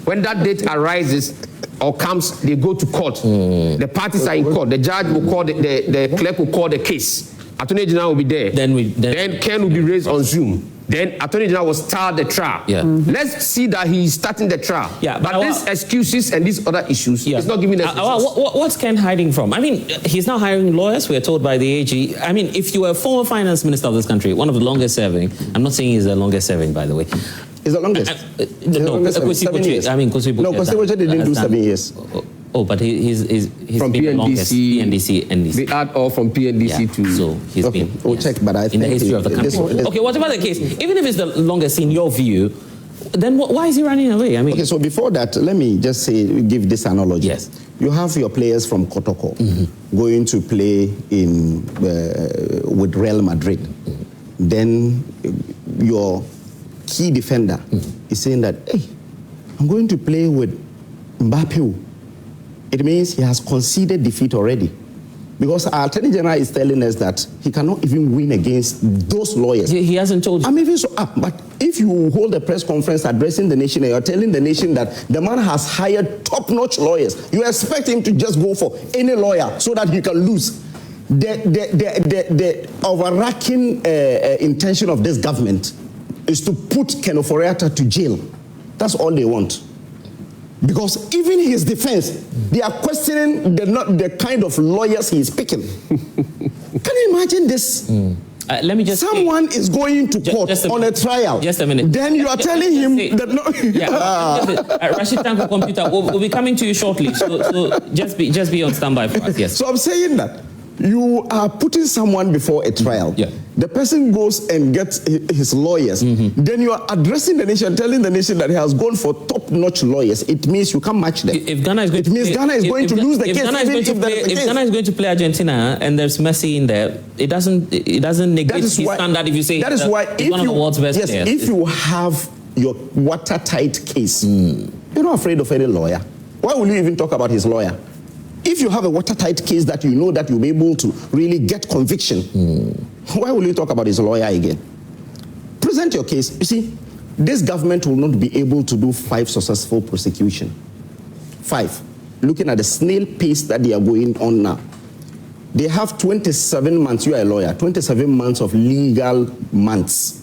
When that date arises or comes, they go to court. The parties are in court. The judge will call the clerk will call the case. Attorney General will be there. Then Ken will be raised on Zoom. Then Attorney General will start the trial. Let's see that he's starting the trial. But these excuses and these other issues, it's not giving us. What's Ken hiding from? I mean, he's now hiring lawyers. We are told by the AG. I mean, if you were a former finance minister of this country, one of the longest serving. I'm not saying he's the longest serving, by the way. Is the longest? No, Kwesi Boche. I mean, Kwesi Boche. No, Kwesi Boche didn't do 7 years. Oh, but he's from been the longest. PNDC. They add all from PNDC to. So he's been. We'll check, but I think in the history of the country. Okay, whatever the case, even if it's the longest in your view, then why is he running away? I mean. Okay, so before that, let me just give this analogy. Yes. You have your players from Kotoko going to play with Real Madrid. Then your key defender is saying that, hey, I'm going to play with Mbappe. It means he has conceded defeat already. Because our Attorney General is telling us that he cannot even win against those lawyers. He hasn't told you. I'm even so up. But if you hold a press conference addressing the nation and you're telling the nation that the man has hired top-notch lawyers, you expect him to just go for any lawyer so that he can lose. The overarching intention of this government is to put Ken Oforiatta to jail. That's all they want. Because even his defense, they are questioning the kind of lawyers he is picking. Can you imagine this? Let me just Someone is going to court on a trial. Just a minute. Then you are telling him that no. Rashid Tanko Computer will be coming to you shortly. So just be on standby for us. Yes. So I'm saying that you are putting someone before a trial. The person goes and gets his lawyers. Then you are addressing the nation, telling the nation that he has gone for top-notch lawyers. It means you can't match them. If Ghana is going to lose the case. If Ghana is going to play Argentina and there's Messi in there, it doesn't negate his standard. If you say that is why if one of the world's best players. If you have your watertight case, you're not afraid of any lawyer. Why will you even talk about his lawyer? If you have a watertight case that you know that you'll be able to really get conviction, why will you talk about his lawyer again? Present your case. You see, this government will not be able to do 5 successful prosecutions. 5. Looking at the snail pace that they are going on now. They have 27 months. You are a lawyer. 27 months of legal months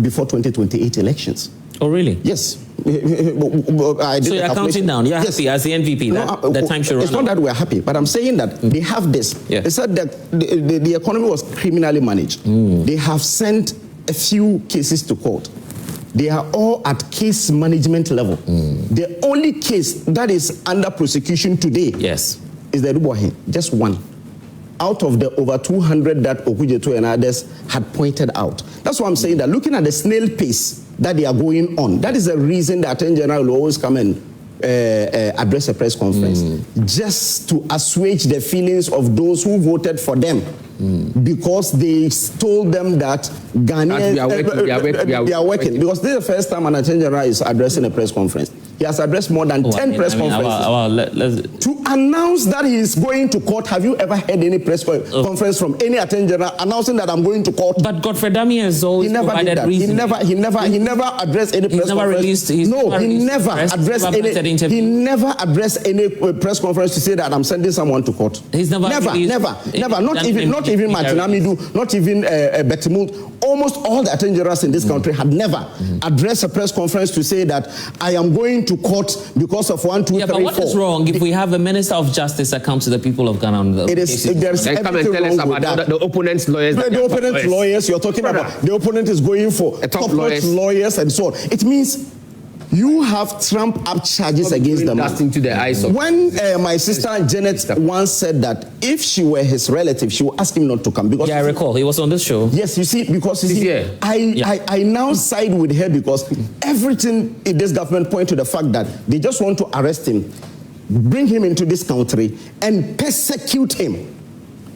before 2028 elections. Oh, really? Yes. So you're counting down. You're happy as the NPP that the time should run It's not that we're happy, but I'm saying that they have this. Yeah. They said that the economy was criminally managed. They have sent a few cases to court. They are all at case management level. The only case that is under prosecution today is the Rubohin, just one. Out of the over 200 that Okujeto and others had pointed out. That's why I'm saying that looking at the snail pace that they are going on, that is the reason the Attorney General will always come and address a press conference, just to assuage the feelings of those who voted for them. Because they told them that Ghanaians we are working. Because this is the first time an Attorney General is addressing a press conference. He has addressed more than 10 press conferences. To announce that he is going to court, have you ever heard any press conference from any Attorney General announcing that I'm going to court? But Godfrey Dami has always provided reason. He never addressed any press conference. He never addressed any press conference to say that I'm sending someone to court. He's never. Not even Martin Amidu, not even Betimult. Almost all the Attorney Generals in this country had never addressed a press conference to say that I am going to court because of 1, 2, 3, 4. But what is wrong if we have a Minister of Justice that comes to the people of Ghana on the there's come and tell us about the opponent's lawyers. The opponent's lawyers, you're talking about the opponent is going for top lawyers and so on. It means you have trumped-up charges against them. Into the eyes of when my sister Janet once said that if she were his relative, she would ask him not to come. Because I recall. He was on this show. Yes, you see, because I now side with her because everything in this government points to the fact that they just want to arrest him, bring him into this country, and persecute him.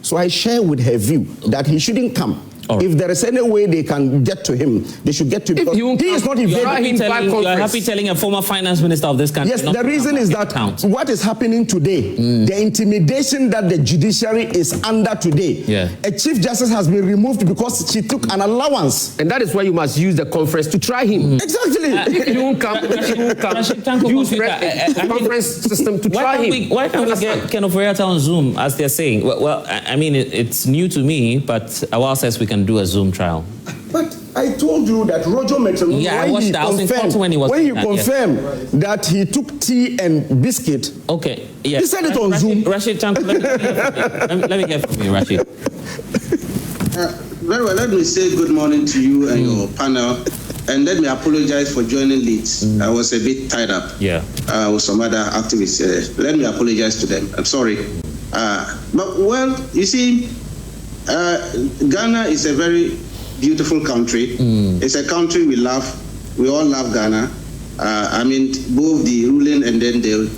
So I share with her view that he shouldn't come. Right. If there is any way they can get to him, they should get to him. Because he is not evading. You are happy telling a former finance minister of this country. Yes, the reason is that what is happening today, the intimidation that the judiciary is under today, a Chief Justice has been removed because she took an allowance. And that is why you must use the conference to try him. Exactly. If you won't come, use the conference system to try him. Why can't we get Ken Oforiatta on Zoom, as they're saying? Well, I mean, it's new to me, but Awal says we can do a Zoom trial. But I told you that Roger Metro, when he confirmed that he took tea and biscuit, he said it on Zoom. Rashid, let me get from you, Rashid. Very well, let me say good morning to you and your panel, and let me apologize for joining late. I was a bit tied up with some other activities. Let me apologize to them. I'm sorry. But, well, you see, Ghana is a very beautiful country. It's a country we love. We all love Ghana. I mean, both the ruling and then the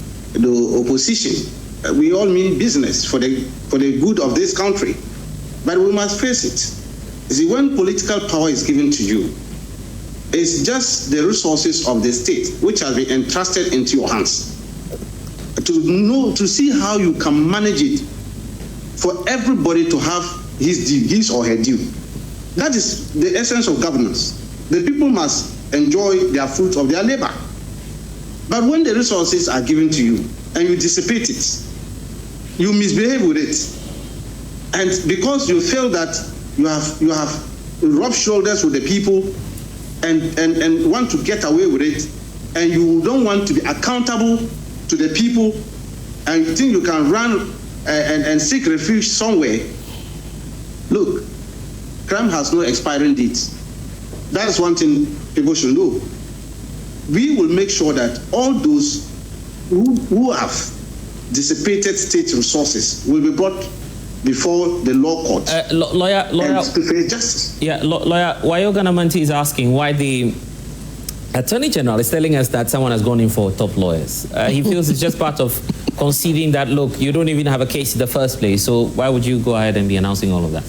opposition. We all mean business for the good of this country. But we must face it. You see, when political power is given to you, it's just the resources of the state which has been entrusted into your hands. To see how you can manage it for everybody to have his or her due. That is the essence of governance. The people must enjoy their fruit of their labor. But when the resources are given to you and you dissipate it, you misbehave with it. And because you feel that you have rubbed shoulders with the people and want to get away with it, and you don't want to be accountable to the people, and you think you can run and seek refuge somewhere, look, crime has no expiring dates. That is one thing people should know. We will make sure that all those who have dissipated state resources will be brought before the law court. Lawyer, and to face justice. Yeah, lawyer Wayo Ganamanti is asking why the Attorney General is telling us that someone has gone in for top lawyers. He feels it's just part of conceding that, look, you don't even have a case in the first place, so why would you go ahead and be announcing all of that?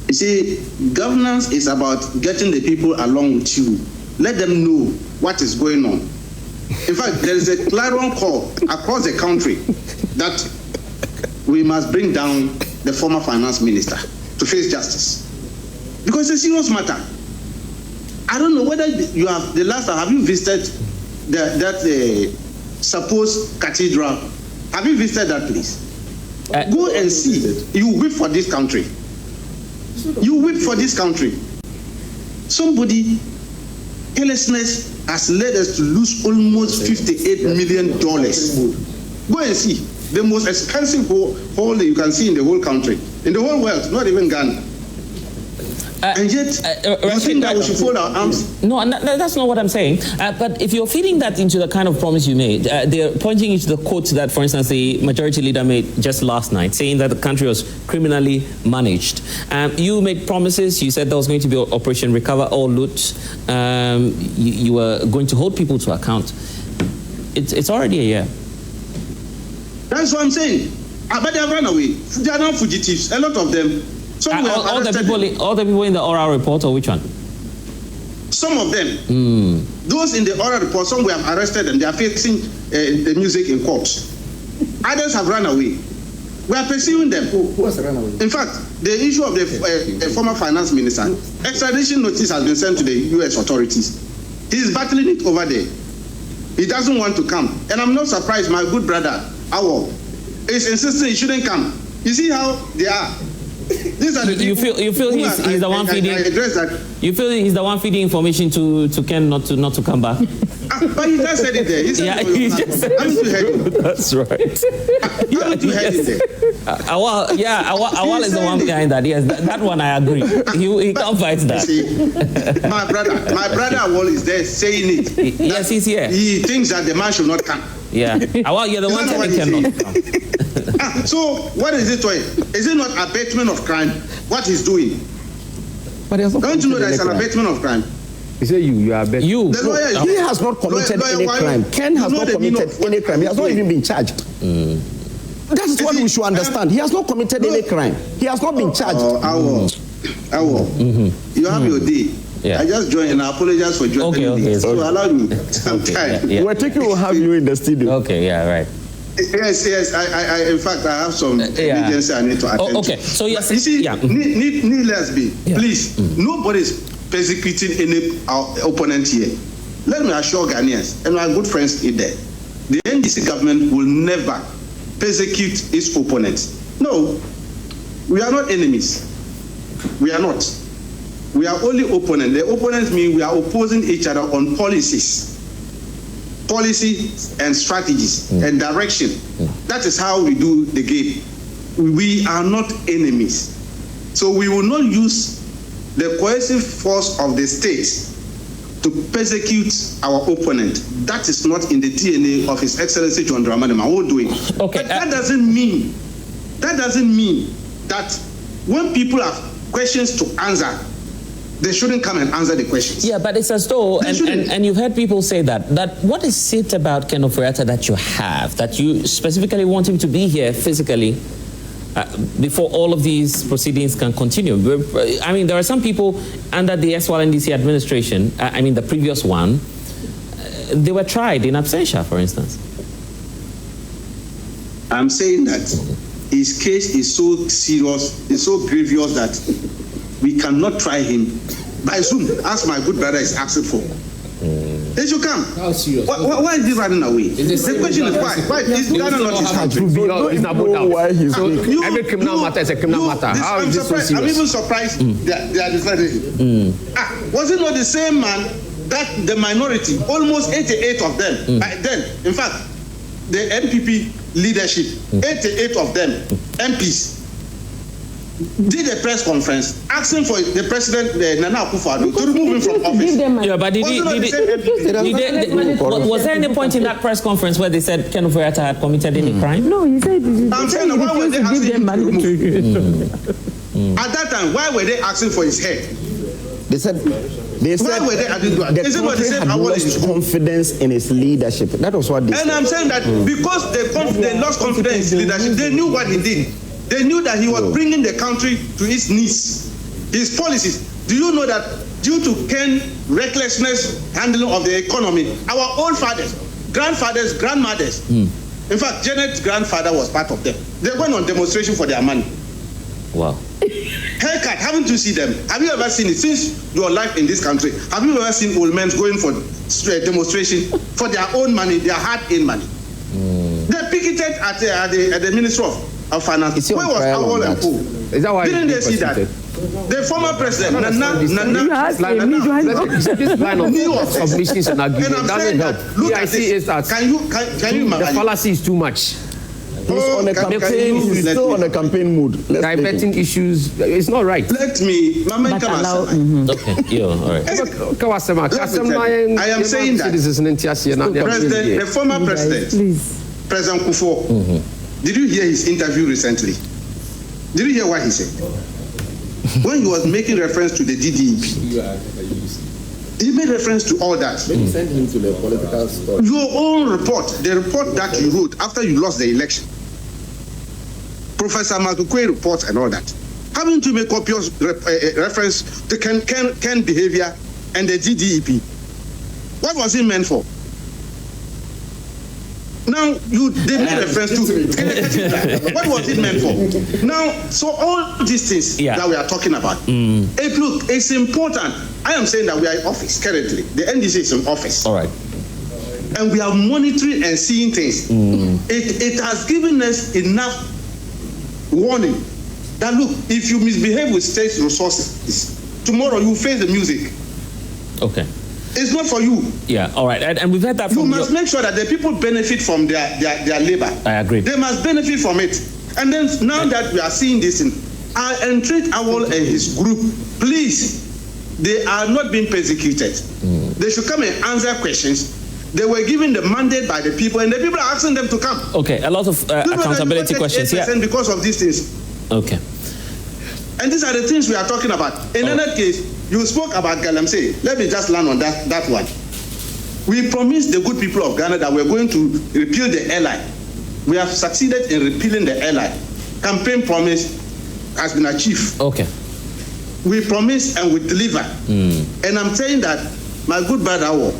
You see, governance is about getting the people along with you. Let them know what is going on. In fact, there is a clarion call across the country that we must bring down the former finance minister to face justice. Because it's a serious matter. I don't know whether you have, the last time, have you visited that supposed cathedral? Have you visited that place? Go and see. You whip for this country. You whip for this country. Somebody, carelessness has led us to lose almost $58 million. Go and see. The most expensive hole you can see in the whole country, in the whole world, not even Ghana. And yet, you think that we should fold our arms? No, that's not what I'm saying. But if you're feeding that into the kind of promise you made, they're pointing into the quote that, for instance, the majority leader made just last night, saying that the country was criminally managed. You made promises. You said there was going to be Operation Recover All Loot. You were going to hold people to account. It's already a year. That's what I'm saying. But they have run away. They are not fugitives. A lot of them. All the people in the oral report, or which one? Some of them. Those in the oral report, some we have arrested and they are facing the music in court. Others have run away. We are pursuing them. Who has run away? In fact, the issue of the former finance minister, extradition notice has been sent to the U.S. authorities. He is battling it over there. He doesn't want to come. And I'm not surprised my good brother, Awal, is insisting he shouldn't come. You see how they are. These are the you feel he's the one feeding. You feel he's the one feeding information to Ken not to come back. But he just said it there. He said That's right. Awal is the one behind that. Yes, that one I agree. He can't fight that. See, my brother Awal is there saying it. Yes, he's here. He thinks that the man should not come. Yeah, Awal, you're the one telling cannot come. So what is it doing? Is it not abatement of crime? What he's doing? But don't you know that it's an abatement of crime? He said you are abatement. You. The lawyer, he has not committed any crime. Ken has not committed any crime. He has not even been charged. That is what we should understand. He has not committed any crime. He has not been charged. Awal. You have your day. Yeah. I just joined and I apologize for joining. Okay. So allow me some time. We're taking to have you in the studio. Okay, yeah, right. Yes. I in fact, I have some emergency I need to attend to. Okay, so yes. You see, needless be, please, nobody is persecuting any opponent here. Let me assure Ghanaians and my good friends in there, the NDC government will never persecute its opponents. No, we are not enemies. We are not. We are only opponents. The opponents mean we are opposing each other on policies and strategies and direction. That is how we do the game. We are not enemies. So we will not use the coercive force of the state to persecute our opponent. That is not in the DNA of His Excellency John Dramani Mahama. Okay. But that doesn't mean that when people have questions to answer, they shouldn't come and answer the questions. Yeah, but it's as though, and you've heard people say that what is it about Ken Ofori-Atta that you have, that you specifically want him to be here physically before all of these proceedings can continue? I mean, there are some people under the SYL-NDC administration, the previous one, they were tried in absentia, for instance. I'm saying that his case is so serious, it's so grievous that we cannot try him by Zoom, as my good brother is asking for. They should come. How serious? Why is he running away? The question is why? Is Ghana not his country? Every criminal matter is a criminal matter. How is this so serious? I'm even surprised they are deciding him. Was it not the same man that the minority, almost 88 of them, by then, in fact, the NPP leadership, 88 of them, MPs, did a press conference asking for the president, Nana Akufo-Addo, to remove him from office. Yeah, but was there any point in that press conference where they said Ken Ofori-Atta had committed any crime? No, he said I'm saying, why were they asking him to remove? At that time, why were they asking for his head? They said the country had lost confidence in his leadership. That was what they said. And I'm saying that because they lost confidence in his leadership, they knew what he did. They knew that he was bringing the country to its knees. His policies. Do you know that due to Ken's recklessness handling of the economy, our old fathers, grandfathers, grandmothers, in fact, Janet's grandfather was part of them. They went on demonstration for their money. Wow. Haircut, haven't you seen them? Have you ever seen it since your life in this country? Have you ever seen old men going for demonstration for their own money, their hard-earned money? They picketed at the Ministry of Finance. Where was Awal and Co? Is that why didn't they see that? The former president, Nana, this line of submissions and arguments doesn't help. Look at this. Can you the fallacy is too much. He's on a campaign. He's still on a campaign mood. Diverting issues. It's not right. Let me. Okay. Yeah. All right. I am saying that the former president, President Kufuor, did you hear his interview recently? Did you hear what he said? When he was making reference to the DDEP, he made reference to all that. Maybe send him to the political story. Your own report, the report that you wrote after you lost the election, Professor Makukwe report and all that, having to make copious reference to Ken behavior and the DDEP. What was it meant for? Now they made reference to what was it meant for? Now, so all these things that we are talking about, it's important. I am saying that we are in office currently. The NDC is in office. All right. And we are monitoring and seeing things. It has given us enough warning that look, if you misbehave with state resources, tomorrow you face the music. Okay. It's not for you. Yeah, all right. And we've heard that from you. Must make sure that the people benefit from their labor. I agree. They must benefit from it. And then now that we are seeing this, I entreat Awal and his group, please, they are not being persecuted. They should come and answer questions. They were given the mandate by the people, and the people are asking them to come. Okay, a lot of accountability questions here. Because of these things. Okay. And these are the things we are talking about. In another case, you spoke about Galamsey. Let me just land on that one. We promised the good people of Ghana that we're going to repeal the airline. We have succeeded in repealing the airline. Campaign promise has been achieved. Okay. We promise and we deliver. And I'm saying that, my good brother Awal,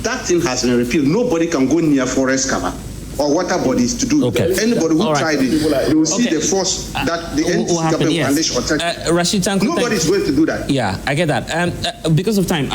that thing has been repealed. Nobody can go near forest cover or water bodies to do. Okay. Anybody who tried it, they will see the force that the NDC government unleashed or touch. Rashid Tanko, nobody is going to do that. Yeah, I get that. Because of time,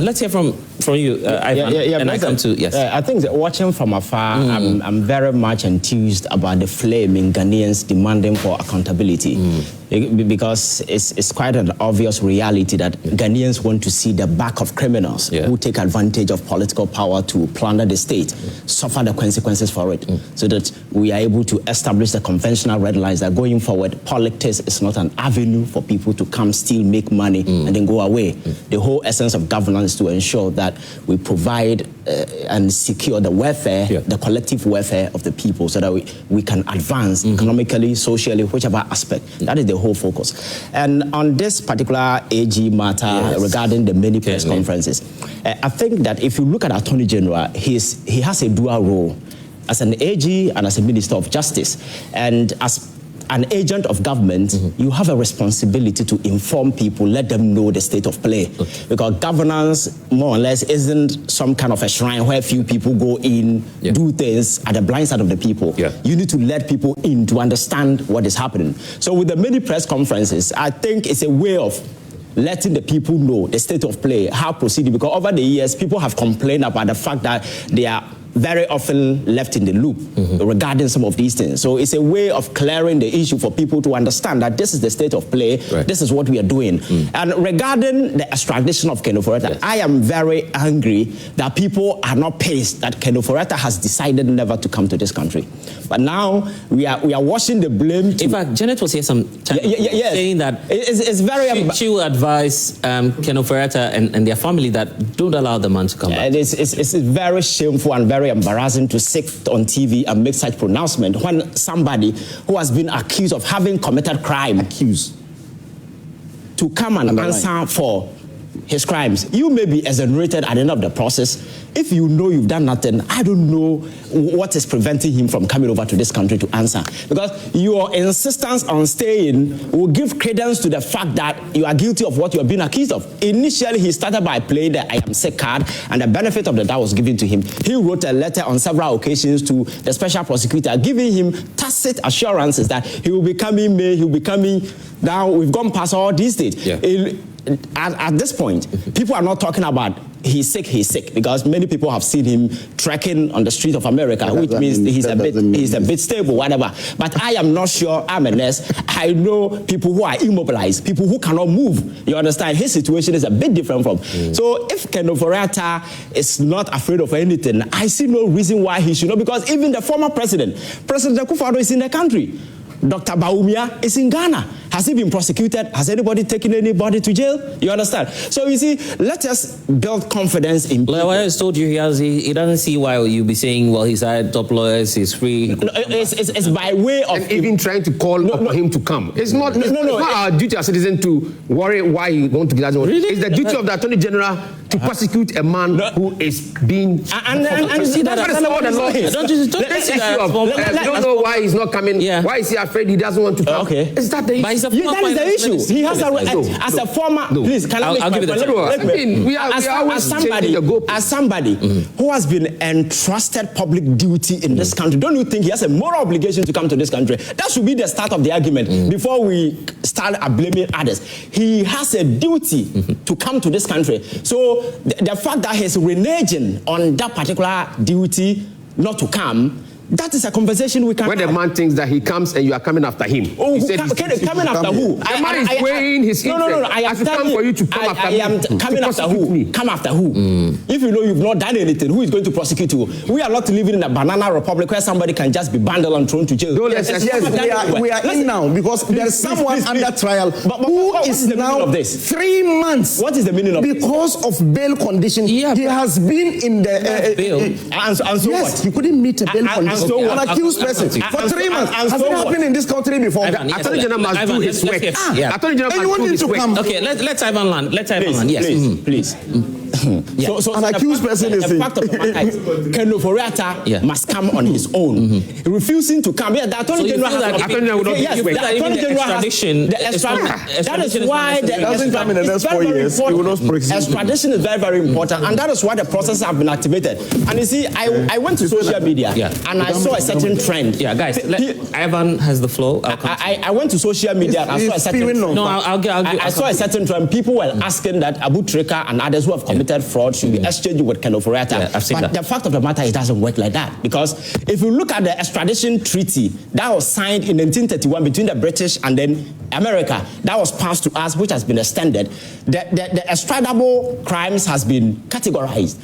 let's hear from you, Ivan. And I come to I think that watching from afar, I'm very much enthused about the flame in Ghanaians demanding for accountability. Because it's quite an obvious reality that Ghanaians want to see the back of criminals who take advantage of political power to plunder the state, suffer the consequences for it, so that we are able to establish the conventional red lines that going forward, politics is not an avenue for people to come, steal, make money, and then go away. The whole essence of governance is to ensure that we provide and secure the welfare, the collective welfare of the people, so that we can advance economically, socially, whichever aspect. That is the whole focus. And on this particular AG matter regarding the many press conferences, I think that if you look at Attorney General, he has a dual role as an AG and as a Minister of Justice. And as an agent of government, you have a responsibility to inform people, let them know the state of play. Because governance, more or less, isn't some kind of a shrine where few people go in, do things at the blind side of the people. You need to let people in to understand what is happening. So with the many press conferences, I think it's a way of letting the people know the state of play, how proceeding. Because over the years, people have complained about the fact that they are very often left in the loop regarding some of these things. So it's a way of clearing the issue for people to understand that this is the state of play, this is what we are doing. And regarding the extradition of Ken Ofori-Atta, I am very angry that people are not pissed that Ken Ofori-Atta has decided never to come to this country. But now we are washing the blame. In fact, Janet was here some time saying that it's very she will advise Ken Ofori-Atta and their family that don't allow the man to come back. And it's very shameful and very embarrassing to sit on TV and make such pronouncement when somebody who has been accused of having committed crime to come and answer for his crimes. You may be exonerated at the end of the process. If you know you've done nothing, I don't know what is preventing him from coming over to this country to answer. Because your insistence on staying will give credence to the fact that you are guilty of what you are being accused of. Initially, he started by playing the I am sick card, and the benefit of the doubt was given to him. He wrote a letter on several occasions to the special prosecutor, giving him tacit assurances that he will be coming May, he will be coming. Now, we've gone past all these dates. At this point, people are not talking about he's sick because many people have seen him trekking on the streets of America, which means he's a bit stable, whatever. But I am not sure. I'm a nurse. I know people who are immobilized, people who cannot move. You understand? His situation is a bit different from. So if Ken Ofori-Atta is not afraid of anything, I see no reason why he should not, because even the former President Akufo-Addo is in the country. Dr. Bawumia is in Ghana. Has he been prosecuted? Has anybody taken anybody to jail? You understand? So you see, let us build confidence in people. Well, I just told you he doesn't see why you be saying, well, he's hired top lawyers, he's free. No, it's by way of... And even trying to call for him to come. It's not our duty as citizens to worry why he wants to get out. Really? It's the duty of the Attorney General to prosecute a man who is being... And see that is not what the law is. We don't know why he's not coming. Yeah. Why is he afraid he doesn't want to come? Okay. Is that the issue? That is the issue. He has as a former... Please, can I'll give you the as somebody who has been entrusted public duty in this country, don't you think he has a moral obligation to come to this country? That should be the start of the argument before we start blaming others. He has a duty to come to this country. So the fact that he's reneging on that particular duty not to come, that is a conversation we can When the man thinks that he comes and you are coming after him. Oh, coming after who? The man is weighing his interest. No. I am come for you to come after me. I am coming after who? Come after who? If you know you've not done anything, who is going to prosecute you? We are not living in a banana republic where somebody can just be bundled and thrown to jail. Yes, we are in now because there is someone under trial who is now 3 months. What is the meaning of this? Because of bail condition, he has been in the bail. And so yes, what? he couldn't meet a bail condition. An accused person for 3 months. Has it happened in this country before? Attorney General must do his work. Attorney General must do his work. Okay, let's Ivan land. Let's Ivan land. Yes, please. So an accused person is the fact of the matter is Ken Ofori-Atta must come on his own. Refusing to come. Yeah, the Attorney General that is why the doesn't come in the next 4 years. Extradition is very, very important, and that is why the process have been activated. And you see, I went to social media and I saw a certain trend. Yeah, guys, Ivan has the floor. I went to social media and I saw a certain trend. No, I saw a certain trend. People were asking that Abu Trika and others who have committed fraud should be exchanged with Ken Ofori-Atta. But the fact of the matter is it doesn't work like that. Because if you look at the extradition treaty that was signed in 1931 between the British and then America, that was passed to us, which has been extended, the extradable crimes has been categorized.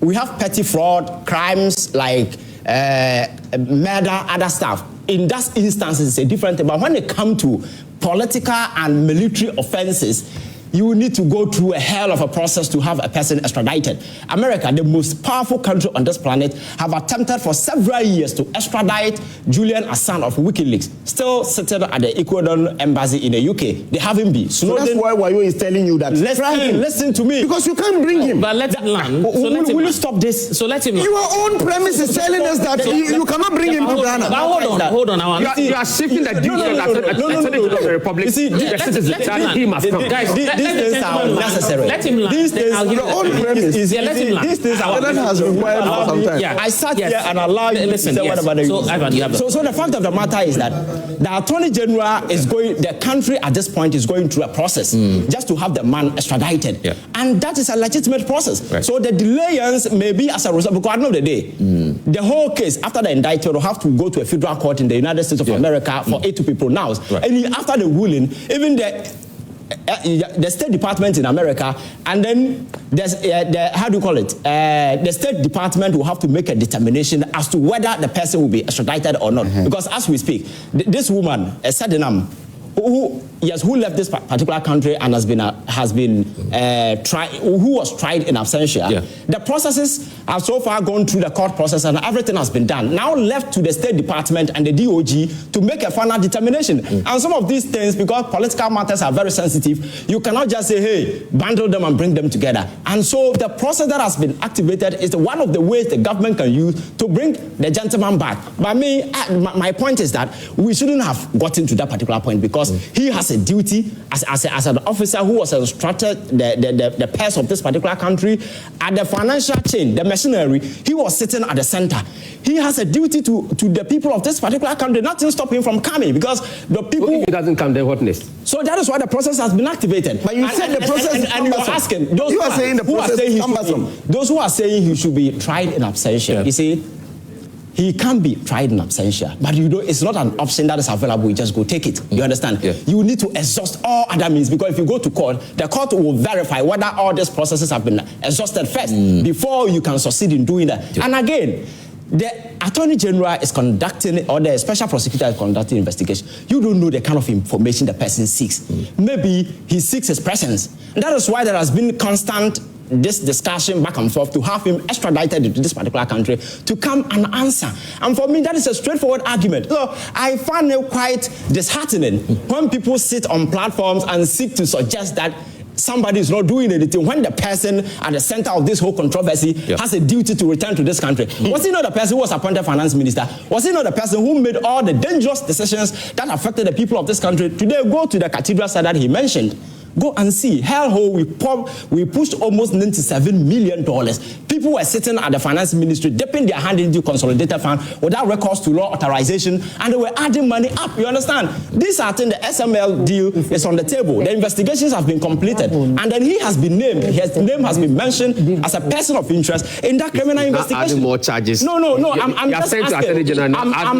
We have petty fraud, crimes like murder, other stuff. In that instance, it's a different thing. But when it comes to political and military offenses, you will need to go through a hell of a process to have a person extradited. America, the most powerful country on this planet, have attempted for several years to extradite Julian Assange of WikiLeaks, still sitting at the Ecuadorian embassy in the UK. They haven't been. So that's why Wayo is telling you that. Listen to me. Because you can't bring him. But let him land. Will you stop this? So let him land. Your own premise is telling us that you cannot bring him to Ghana. Hold on. You are shifting the duty of the Republic to the citizens. He must come. Guys, these things are unnecessary. Let him land. These things, your own premise. Let him land. These things are has required for some time. I sat here and allowed you to say whatever you Ivan, you have so the fact of the matter is that the Attorney General is the country at this point is going through a process just to have the man extradited. Yeah. And that is a legitimate process. Right. So the delays may be as a result, because at the end of the day, the whole case, after the indictment, will have to go to a federal court in the United States of America for it to be pronounced. Right. And after the ruling, even the State Department in America, and then there's the State Department will have to make a determination as to whether the person will be extradited or not. Because as we speak, this woman, Sadinam, who left this particular country and who was tried in absentia. The processes have so far gone through the court process and everything has been done. Now left to the State Department and the DOG to make a final determination. And some of these things, because political matters are very sensitive, you cannot just say, hey, bundle them and bring them together. And so the process that has been activated is one of the ways the government can use to bring the gentleman back. But my point is that we shouldn't have gotten to that particular point, because he has a duty as an officer who was instructed the pairs of this particular country at the financial chain, the machinery, he was sitting at the center. He has a duty to the people of this particular country. Nothing stop him from coming because the people. So if he doesn't come, then what next? So that is why the process has been activated. But you said the process is and you are asking those you are saying the process is cumbersome. Those who are saying he should be tried in absentia. You see, he can be tried in absentia, but you know it's not an option that is available. You just go take it. You understand? Yeah. You need to exhaust all other means because if you go to court, the court will verify whether all these processes have been exhausted first before you can succeed in doing that. Yeah. And again, the Attorney General is conducting, or the Special Prosecutor is conducting investigation. You don't know the kind of information the person seeks. Maybe he seeks his presence. And that is why there has been constant this discussion back and forth to have him extradited into this particular country to come and answer. And for me, that is a straightforward argument. So I find it quite disheartening when people sit on platforms and seek to suggest that somebody is not doing anything when the person at the center of this whole controversy has a duty to return to this country. Was he not the person who was appointed finance minister? Was he not the person who made all the dangerous decisions that affected the people of this country? Today, go to the cathedral site that he mentioned. Go and see. Hellhole, we pushed almost $97 million. People were sitting at the finance ministry, dipping their hand into consolidated fund without recourse to law authorization, and they were adding money up. You understand? These are things, the SML deal is on the table. The investigations have been completed, and then he has been named. His name has been mentioned as a person of interest in that criminal investigation. Adding more charges. No. I'm just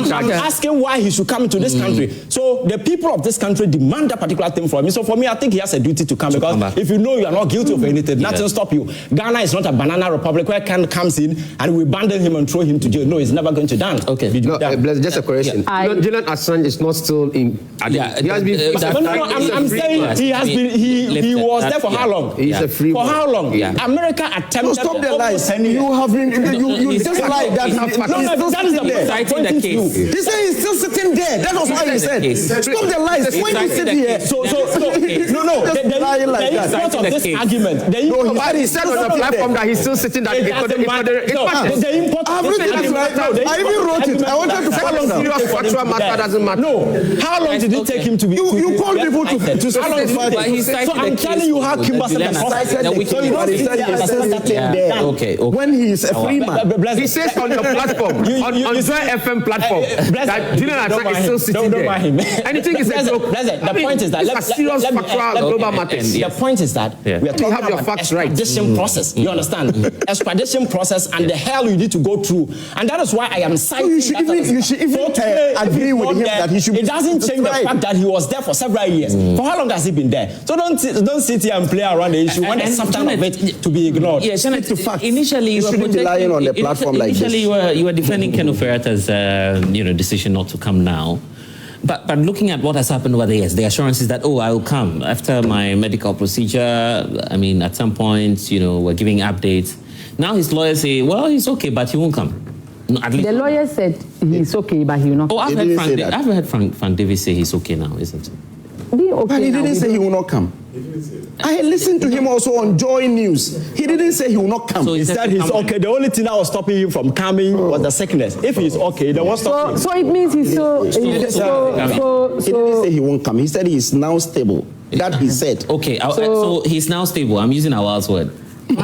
asking why he should come into this country. So the people of this country demand that particular thing from him. So for me, I think he has a duty to come because if you know you are not guilty of anything, nothing stop you. Ghana is not a banana republic where Khan comes in and we abandon him and throw him to jail. No, he's never going to dance. Okay. Just a correction. Julian Assange is not still in. He has been. I'm saying he has been. He was there for how long? He's a free. For how long? America attempted. No, stop the lies. You have been. You just lied. That is the case. He said he's still sitting there. That was what he said. Stop the lies. When you sit here. No. The import of this argument. But he said on the platform that he's still sitting there. I even wrote it. I wanted to follow serious factual matter doesn't matter. No. How long did it take him to be? You call people to how long? So I'm telling you how Kimber said the when he is a free man. He says on your platform, on Joy FM platform, that Julian Assange is still sitting there. Anything is a joke. The point is that serious factual global matters. The point is that we are talking about facts right. Extradition process. You understand? Extradition process and the hell you need to go through, and that is why I am citing. You should even agree with him that he should. It doesn't change the fact that he was there for several years. For how long has he been there? So don't sit here and play around the issue when there's something of it to be ignored. Yes, initially you shouldn't be lying on the platform like this. Initially you were defending Ken Ofori-Atta's decision not to come now. But looking at what has happened over the years, the assurances that, I will come after my medical procedure. I mean, at some point, we're giving updates. Now his lawyers say, he's okay, but he won't come. No, at least the lawyer said he's okay, but he will not. I've heard Frank Davis say he's okay now, isn't it? But he didn't say he will not come. I listened to him also on Joy News. He didn't say he will not come. So he said he's okay. The only thing that was stopping him from coming was the sickness. If he's okay, then what's stopping him? So it means he's He didn't say he won't come. He said he is now stable. That he said. Okay, so he's now stable. I'm using Awal's word. So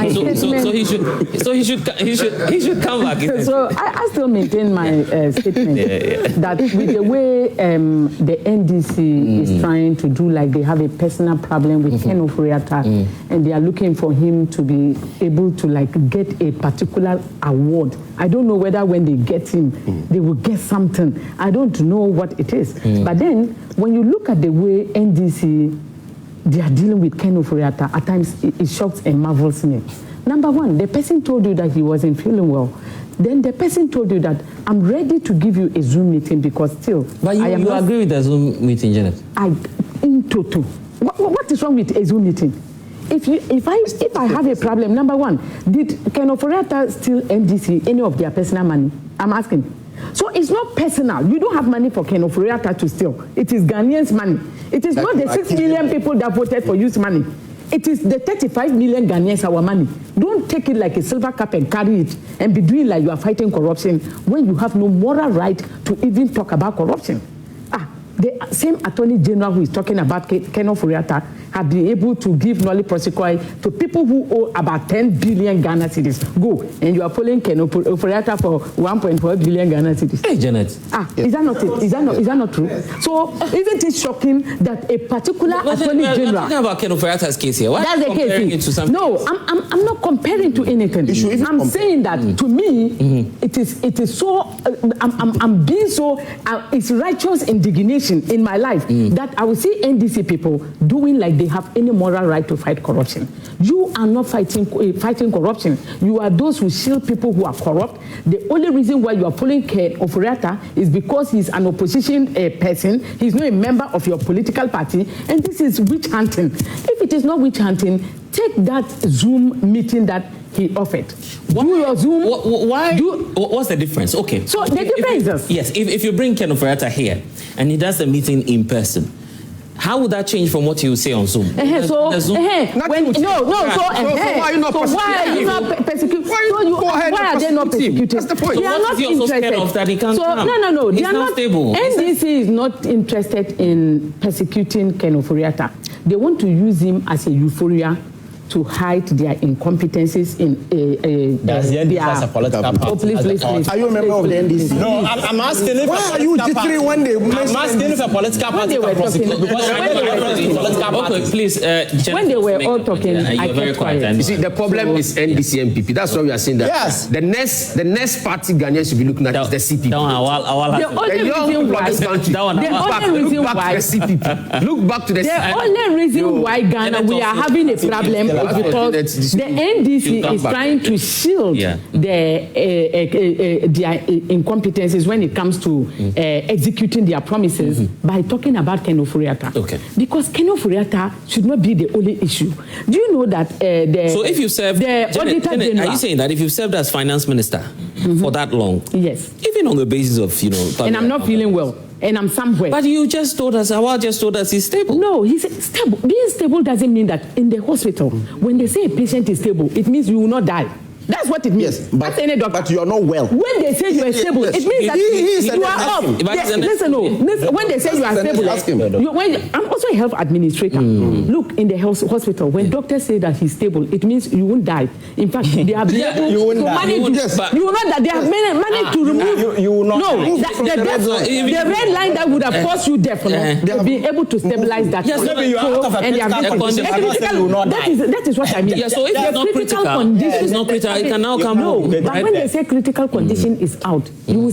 he should come back. So I still maintain my statement that with the way the NDC is trying to do, like they have a personal problem with Ken Ofori-Atta, and they are looking for him to be able to get a particular award. I don't know whether when they get him, they will get something. I don't know what it is. But then when you look at the way NDC they are dealing with Ken Ofori-Atta, at times it shocks and marvels me. Number one, the person told you that he wasn't feeling well. Then the person told you that I'm ready to give you a Zoom meeting because still. But you agree with the Zoom meeting, Janet? In total. What is wrong with a Zoom meeting? If I have a problem, number one, did Ken Ofori-Atta steal NDC any of their personal money? I'm asking. So it's not personal. You don't have money for Ken Ofori-Atta to steal. It is Ghanaians' money. It is not the 6 million people that voted for youth money. It is the 35 million Ghanaians, our money. Don't take it like a silver cup and carry it and be doing like you are fighting corruption when you have no moral right to even talk about corruption. the same Attorney General who is talking about Ken Ofori-Atta have been able to give nolli prosequi to people who owe about 10 billion Ghana cedis. Go, and you are pulling Ken Ofori-Atta for 1.4 billion Ghana cedis. Hey, Janet. Is that not it? Is that not true? So isn't it shocking that a particular Attorney General? We're talking about Ken Ofori-Atta's case here. Why are you comparing it to something? No, I'm not comparing to anything. I'm saying that to me, it is so. I'm being so. It's righteous indignation in my life that I will see NDC people doing like they have any moral right to fight corruption. You are not fighting corruption. You are those who shield people who are corrupt. The only reason why you are pulling Ken Ofori-Atta is because he's an opposition person. He's not a member of your political party, and this is witch hunting. If it is not witch hunting, take that Zoom meeting that he offered. Do your Zoom. What's the difference? Okay. So the difference is... Yes, if you bring Ken Ofori-Atta here and he does the meeting in person, how would that change from what you say on Zoom? So why are you not persecuting? Why are they not persecuting? That's the point. They are not interested. No. They are not stable. NDC is not interested in persecuting Ken Ofori-Atta. They want to use him as a euphoria to hide their incompetencies in Does the NDC as a political party? Please. Are you a member of the NDC? No, I'm asking if why are you jittery when they I'm asking if a political party can prosecute because please, when they were all talking, I kept quiet. You see, the problem is NDC NPP. That's why we are saying that. Yes. The next party Ghanaians should be looking at is the CPP. The only reason why Look back to the the only reason why Ghana we are having a problem is because the NDC is trying to shield their incompetencies when it comes to executing their promises by talking about Ken Ofori-Atta. Okay. Because Ken Ofori-Atta should not be the only issue. Do you know that so if you served, Janet, are you saying that if you served as finance minister for that long, yes, even on the basis of and I'm not feeling well, and I'm somewhere. But you just told us, Awal just told us he's stable. No, he's stable. Being stable doesn't mean that in the hospital, when they say a patient is stable, it means you will not die. That's what it means. Yes, but you are not well. When they say you are stable, it means that you are off. When they say you are stable, I'm also a health administrator. Look, in the health hospital, when doctors say that he's stable, it means you won't die. In fact, they have been able to manage. You will not die. They have managed to remove. You will not. No, the red line that would have caused you death, they have been able to stabilize that. Yes, maybe you are out of a critical condition. That is what I mean. So if it's not critical, it's not critical. It can now come home. But when they say critical condition is out, you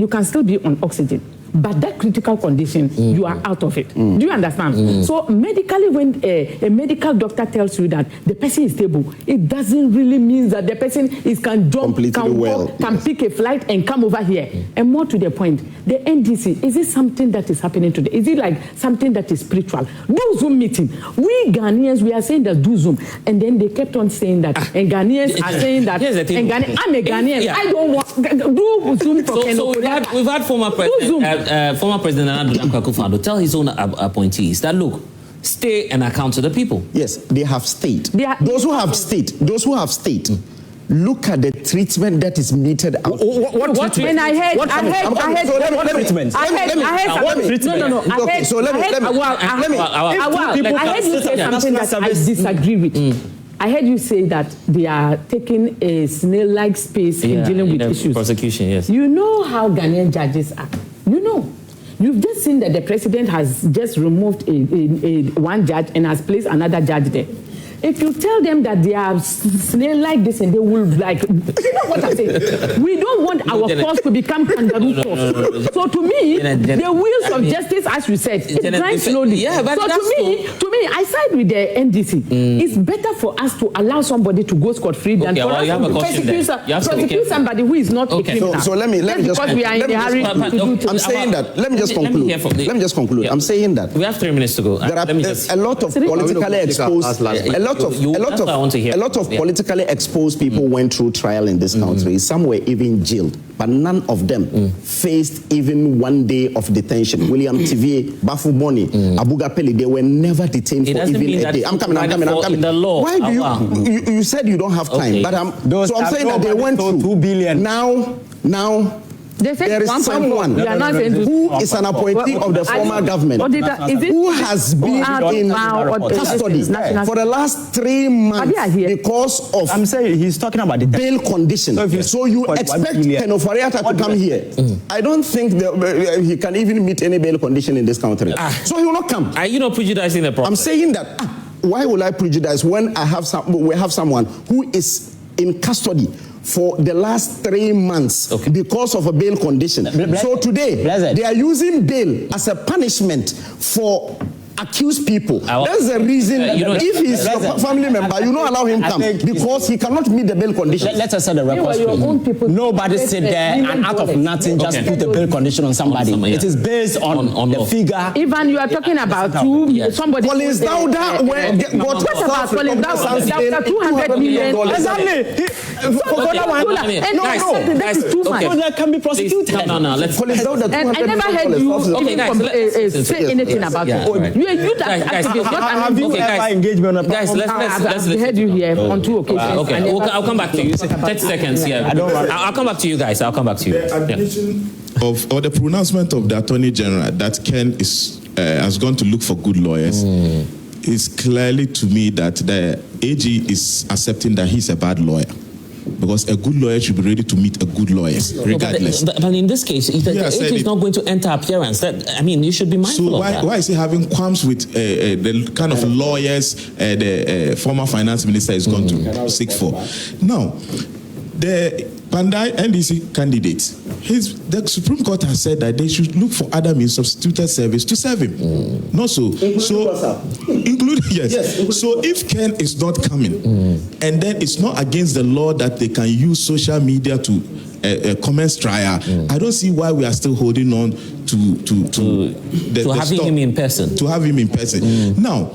can still be on oxygen. But that critical condition, you are out of it. Do you understand? So medically, when a medical doctor tells you that the person is stable, it doesn't really mean that the person can jump, can walk, can pick a flight and come over here. And more to the point, the NDC, is it something that is happening today? Is it like something that is spiritual? Do Zoom meeting. We Ghanaians, we are saying that do Zoom. And then they kept on saying that. And Ghanaians are saying that. I'm a Ghanaian. I don't want do Zoom for So we've had former President Nana Akufo-Addo tell his own appointees that, look, stay and account to the people. Yes, they have stayed. Those who have stayed, look at the treatment that is meted out. What treatment? And I heard you say something that I disagree with. I heard you say that they are taking a snail-like space in dealing with issues. Prosecution, yes. You know how Ghanaian judges are. You know. You've just seen that the president has just removed one judge and has placed another judge there. If you tell them that they are snail like this and they will like, you know what I'm saying? We don't want our cause to become kangaroo cause. So to me, the wheels of justice, as you said, it grinds slowly. Yeah, but so to me, I side with the NDC. It's better for us to allow somebody to go scot-free than for us to prosecute somebody who is not a criminal. So let me just because we are in a hurry to do. I'm saying that. Let me just conclude. I'm saying that. We have 3 minutes to go. There are a lot of politically exposed. A lot of politically exposed people went through trial in this country. Some were even jailed, but none of them faced even 1 day of detention. William TVA, Bafu Boni, Abuga Peli, they were never detained for even a day. I'm coming. Why do you said you don't have time, but so I'm saying that they went through 2 billion. Now There is someone who is an appointee of the former government who has been in custody for the last 3 months because of I'm saying he's talking about the bail condition. So you expect Kenofariata to come here. I don't think he can even meet any bail condition in this country. So he will not come. Are you not prejudicing the process? I'm saying that why will I prejudice when we have someone who is in custody for the last 3 months because of a bail condition? So today, they are using bail as a punishment for accused people. That's the reason. If he's a family member, you don't allow him come because he cannot meet the bail condition. Let us set the record straight. Nobody sit there and out of nothing just put a bail condition on somebody. It is based on the figure. Even you are talking about somebody. Collins Dauda what about Collins Dauda? 200 million. Exactly. That is too much. That can be prosecuted. No. I never heard you say anything about it. Have you ever engaged me on a let's heard you here on 2 occasions. Okay, I'll come back to you. 30 seconds. Yeah, I'll come back to you guys. I'll come back to you. The admission or the pronouncement of the Attorney General that Ken has gone to look for good lawyers is clearly to me that the AG is accepting that he's a bad lawyer. Because a good lawyer should be ready to meet a good lawyer, regardless. But in this case, the AG is not going to enter appearance. You should be mindful of that. So why is he having qualms with the kind of lawyers the former finance minister is going to seek for? Now, the Pandai NDC candidates, the Supreme Court has said that they should look for other means of substituted service to serve him. Not so. Including yes. So if Ken is not coming, and then it's not against the law that they can use social media to commence trial, I don't see why we are still holding on to having him in person. To have him in person. Now,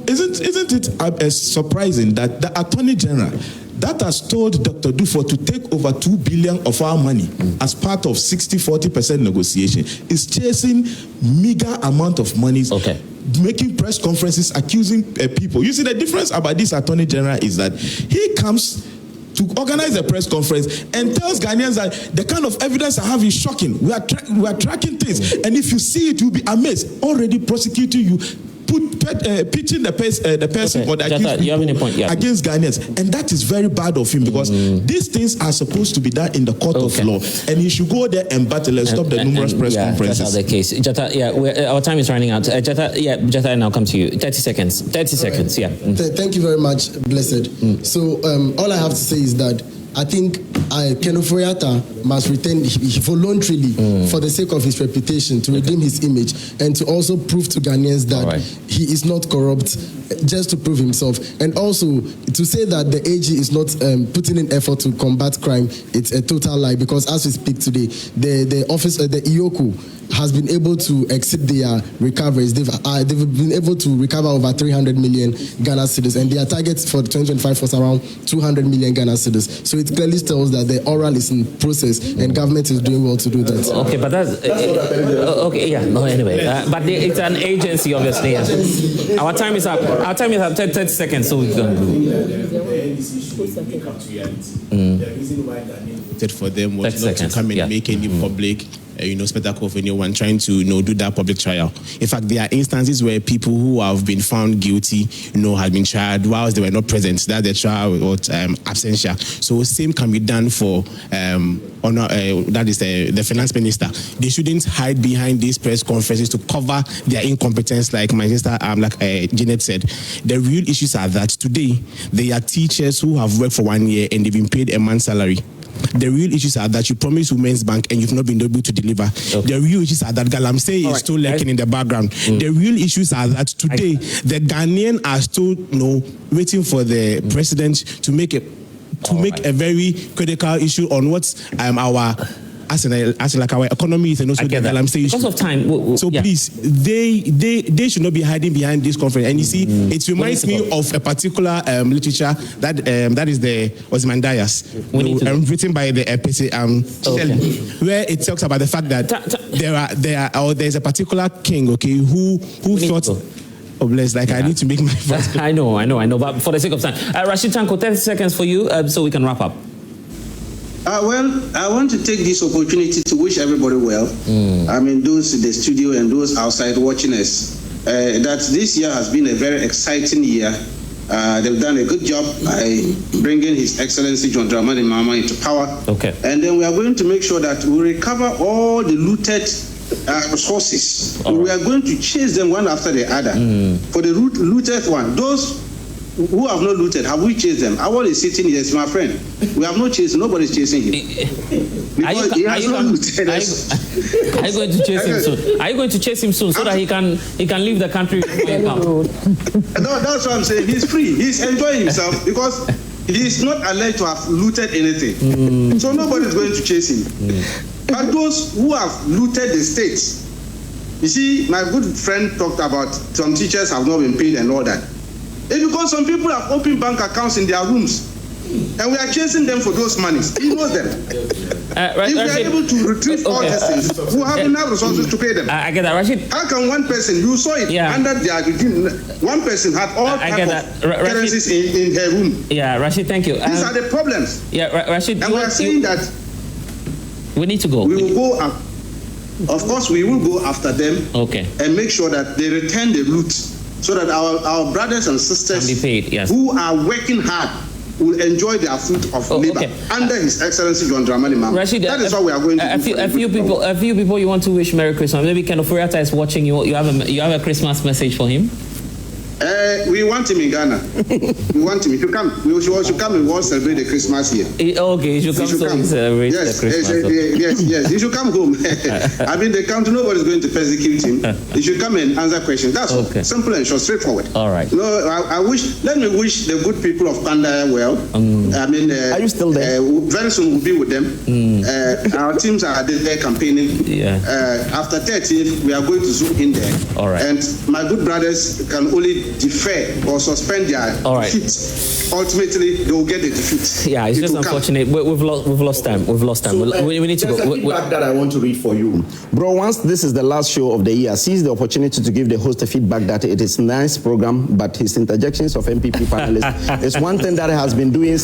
isn't it surprising that the Attorney General that has told Dr. Dufo to take over 2 billion of our money as part of 60-40% negotiation is chasing meager amount of money, making press conferences, accusing people. You see, the difference about this Attorney General is that he comes to organize a press conference and tells Ghanaians that the kind of evidence I have is shocking. We are tracking things, and if you see it, you'll be amazed. Already prosecuting you, pitching the person or the accused people against Ghanaians, and that is very bad of him because these things are supposed to be done in the court of law, and he should go there and battle and stop the numerous press conferences. That's the case. Jata, our time is running out. Jata, and I'll come to you. 30 seconds. 30 seconds. Yeah. Thank you very much, Blessed. So all I have to say is that I think Ken Ofori-Atta must return voluntarily for the sake of his reputation, to redeem his image, and to also prove to Ghanaians that he is not corrupt, just to prove himself. And also to say that the AG is not putting in effort to combat crime, it's a total lie, because as we speak today, the office, the IOCO, has been able to exceed their recoveries. They've been able to recover over 300 million Ghana cedis, and their target for 2025 was around 200 million Ghana cedis. So it clearly tells that the oral is in process, and government is doing well to do that. Okay, but that's okay. Yeah. No. Anyway, but it's an agency, obviously. Our time is up. 30 seconds, so we can go. The reason why Ghanaians voted for them was not to come and make any public spectacle of anyone trying to do that public trial. In fact, there are instances where people who have been found guilty have been tried whilst they were not present. That the trial was absentia. So same can be done for that is the finance minister. They shouldn't hide behind these press conferences to cover their incompetence, like my sister Janet said. The real issues are that today there are teachers who have worked for 1 year and they've been paid a month's salary. The real issues are that you promised Women's Bank and you've not been able to deliver. The real issues are that Galamsey is still lurking in the background. The real issues are that today the Ghanaians are still waiting for the president to make a very critical issue on what's our our economy is, and also the Galamsey issue. Because of time. Please, they should not be hiding behind this conference. And you see, it reminds me of a particular literature that is the Ozymandias, written by the where it talks about the fact that there's a particular king, who thought. I need to make my voice. I know. But for the sake of time, Rashid Tanko, 30 seconds for you, so we can wrap up. Well, I want to take this opportunity to wish everybody well. I mean, those in the studio and those outside watching us, that this year has been a very exciting year. They've done a good job by bringing His Excellency John Dramani Mahama into power. Okay. And then we are going to make sure that we recover all the looted resources. We are going to chase them one after the other. For the looted one, those who have not looted, have we chased them? Awal is sitting here, my friend. We have not chased, nobody's chasing him. Because he has not looted us. Are you going to chase him soon? Are you going to chase him soon so that he can leave the country? No, that's what I'm saying. He's free. He's enjoying himself because he is not alleged to have looted anything. So nobody's going to chase him. But those who have looted the state, you see, my good friend talked about some teachers have not been paid and all that. It's because some people have opened bank accounts in their rooms, and we are chasing them for those monies. He knows them. If we are able to retrieve all these things, we have enough resources to pay them. I get that, Rashid. How can one person, you saw it under their regime, one person had all types of currencies in her room? Yeah, Rashid, thank you. These are the problems. Yeah, Rashid. And we are saying that we need to go. We will go up. Of course, we will go after them. Okay. And make sure that they return the loot, so that our brothers and sisters can be paid, who are working hard will enjoy their fruit of labor under His Excellency John Dramani Mahama. Rashid, that is what we are going to do. A few people you want to wish Merry Christmas. Maybe Ken Ofuriatta is watching you. You have a Christmas message for him? We want him in Ghana. We want him. He should come. We should come and we'll celebrate the Christmas here. Okay, he should come celebrate the Christmas. Yes. He should come home. I mean, the country, nobody's going to persecute him. He should come and answer questions. That's simple and short, straightforward. All right. No, let me wish the good people of Kanda well. I mean, are you still there? Very soon we'll be with them. Our teams are there campaigning. After 13th, we are going to zoom in there. All right. And my good brothers can only defer or suspend their defeat. Ultimately, they will get the defeat. Yeah, it's just unfortunate. We've lost time. So, we need to go. There's a feedback that I want to read for you. Bro, once this is the last show of the year, seize the opportunity to give the host a feedback that it is a nice program, but his interjections of NPP panelists is one thing that has been doing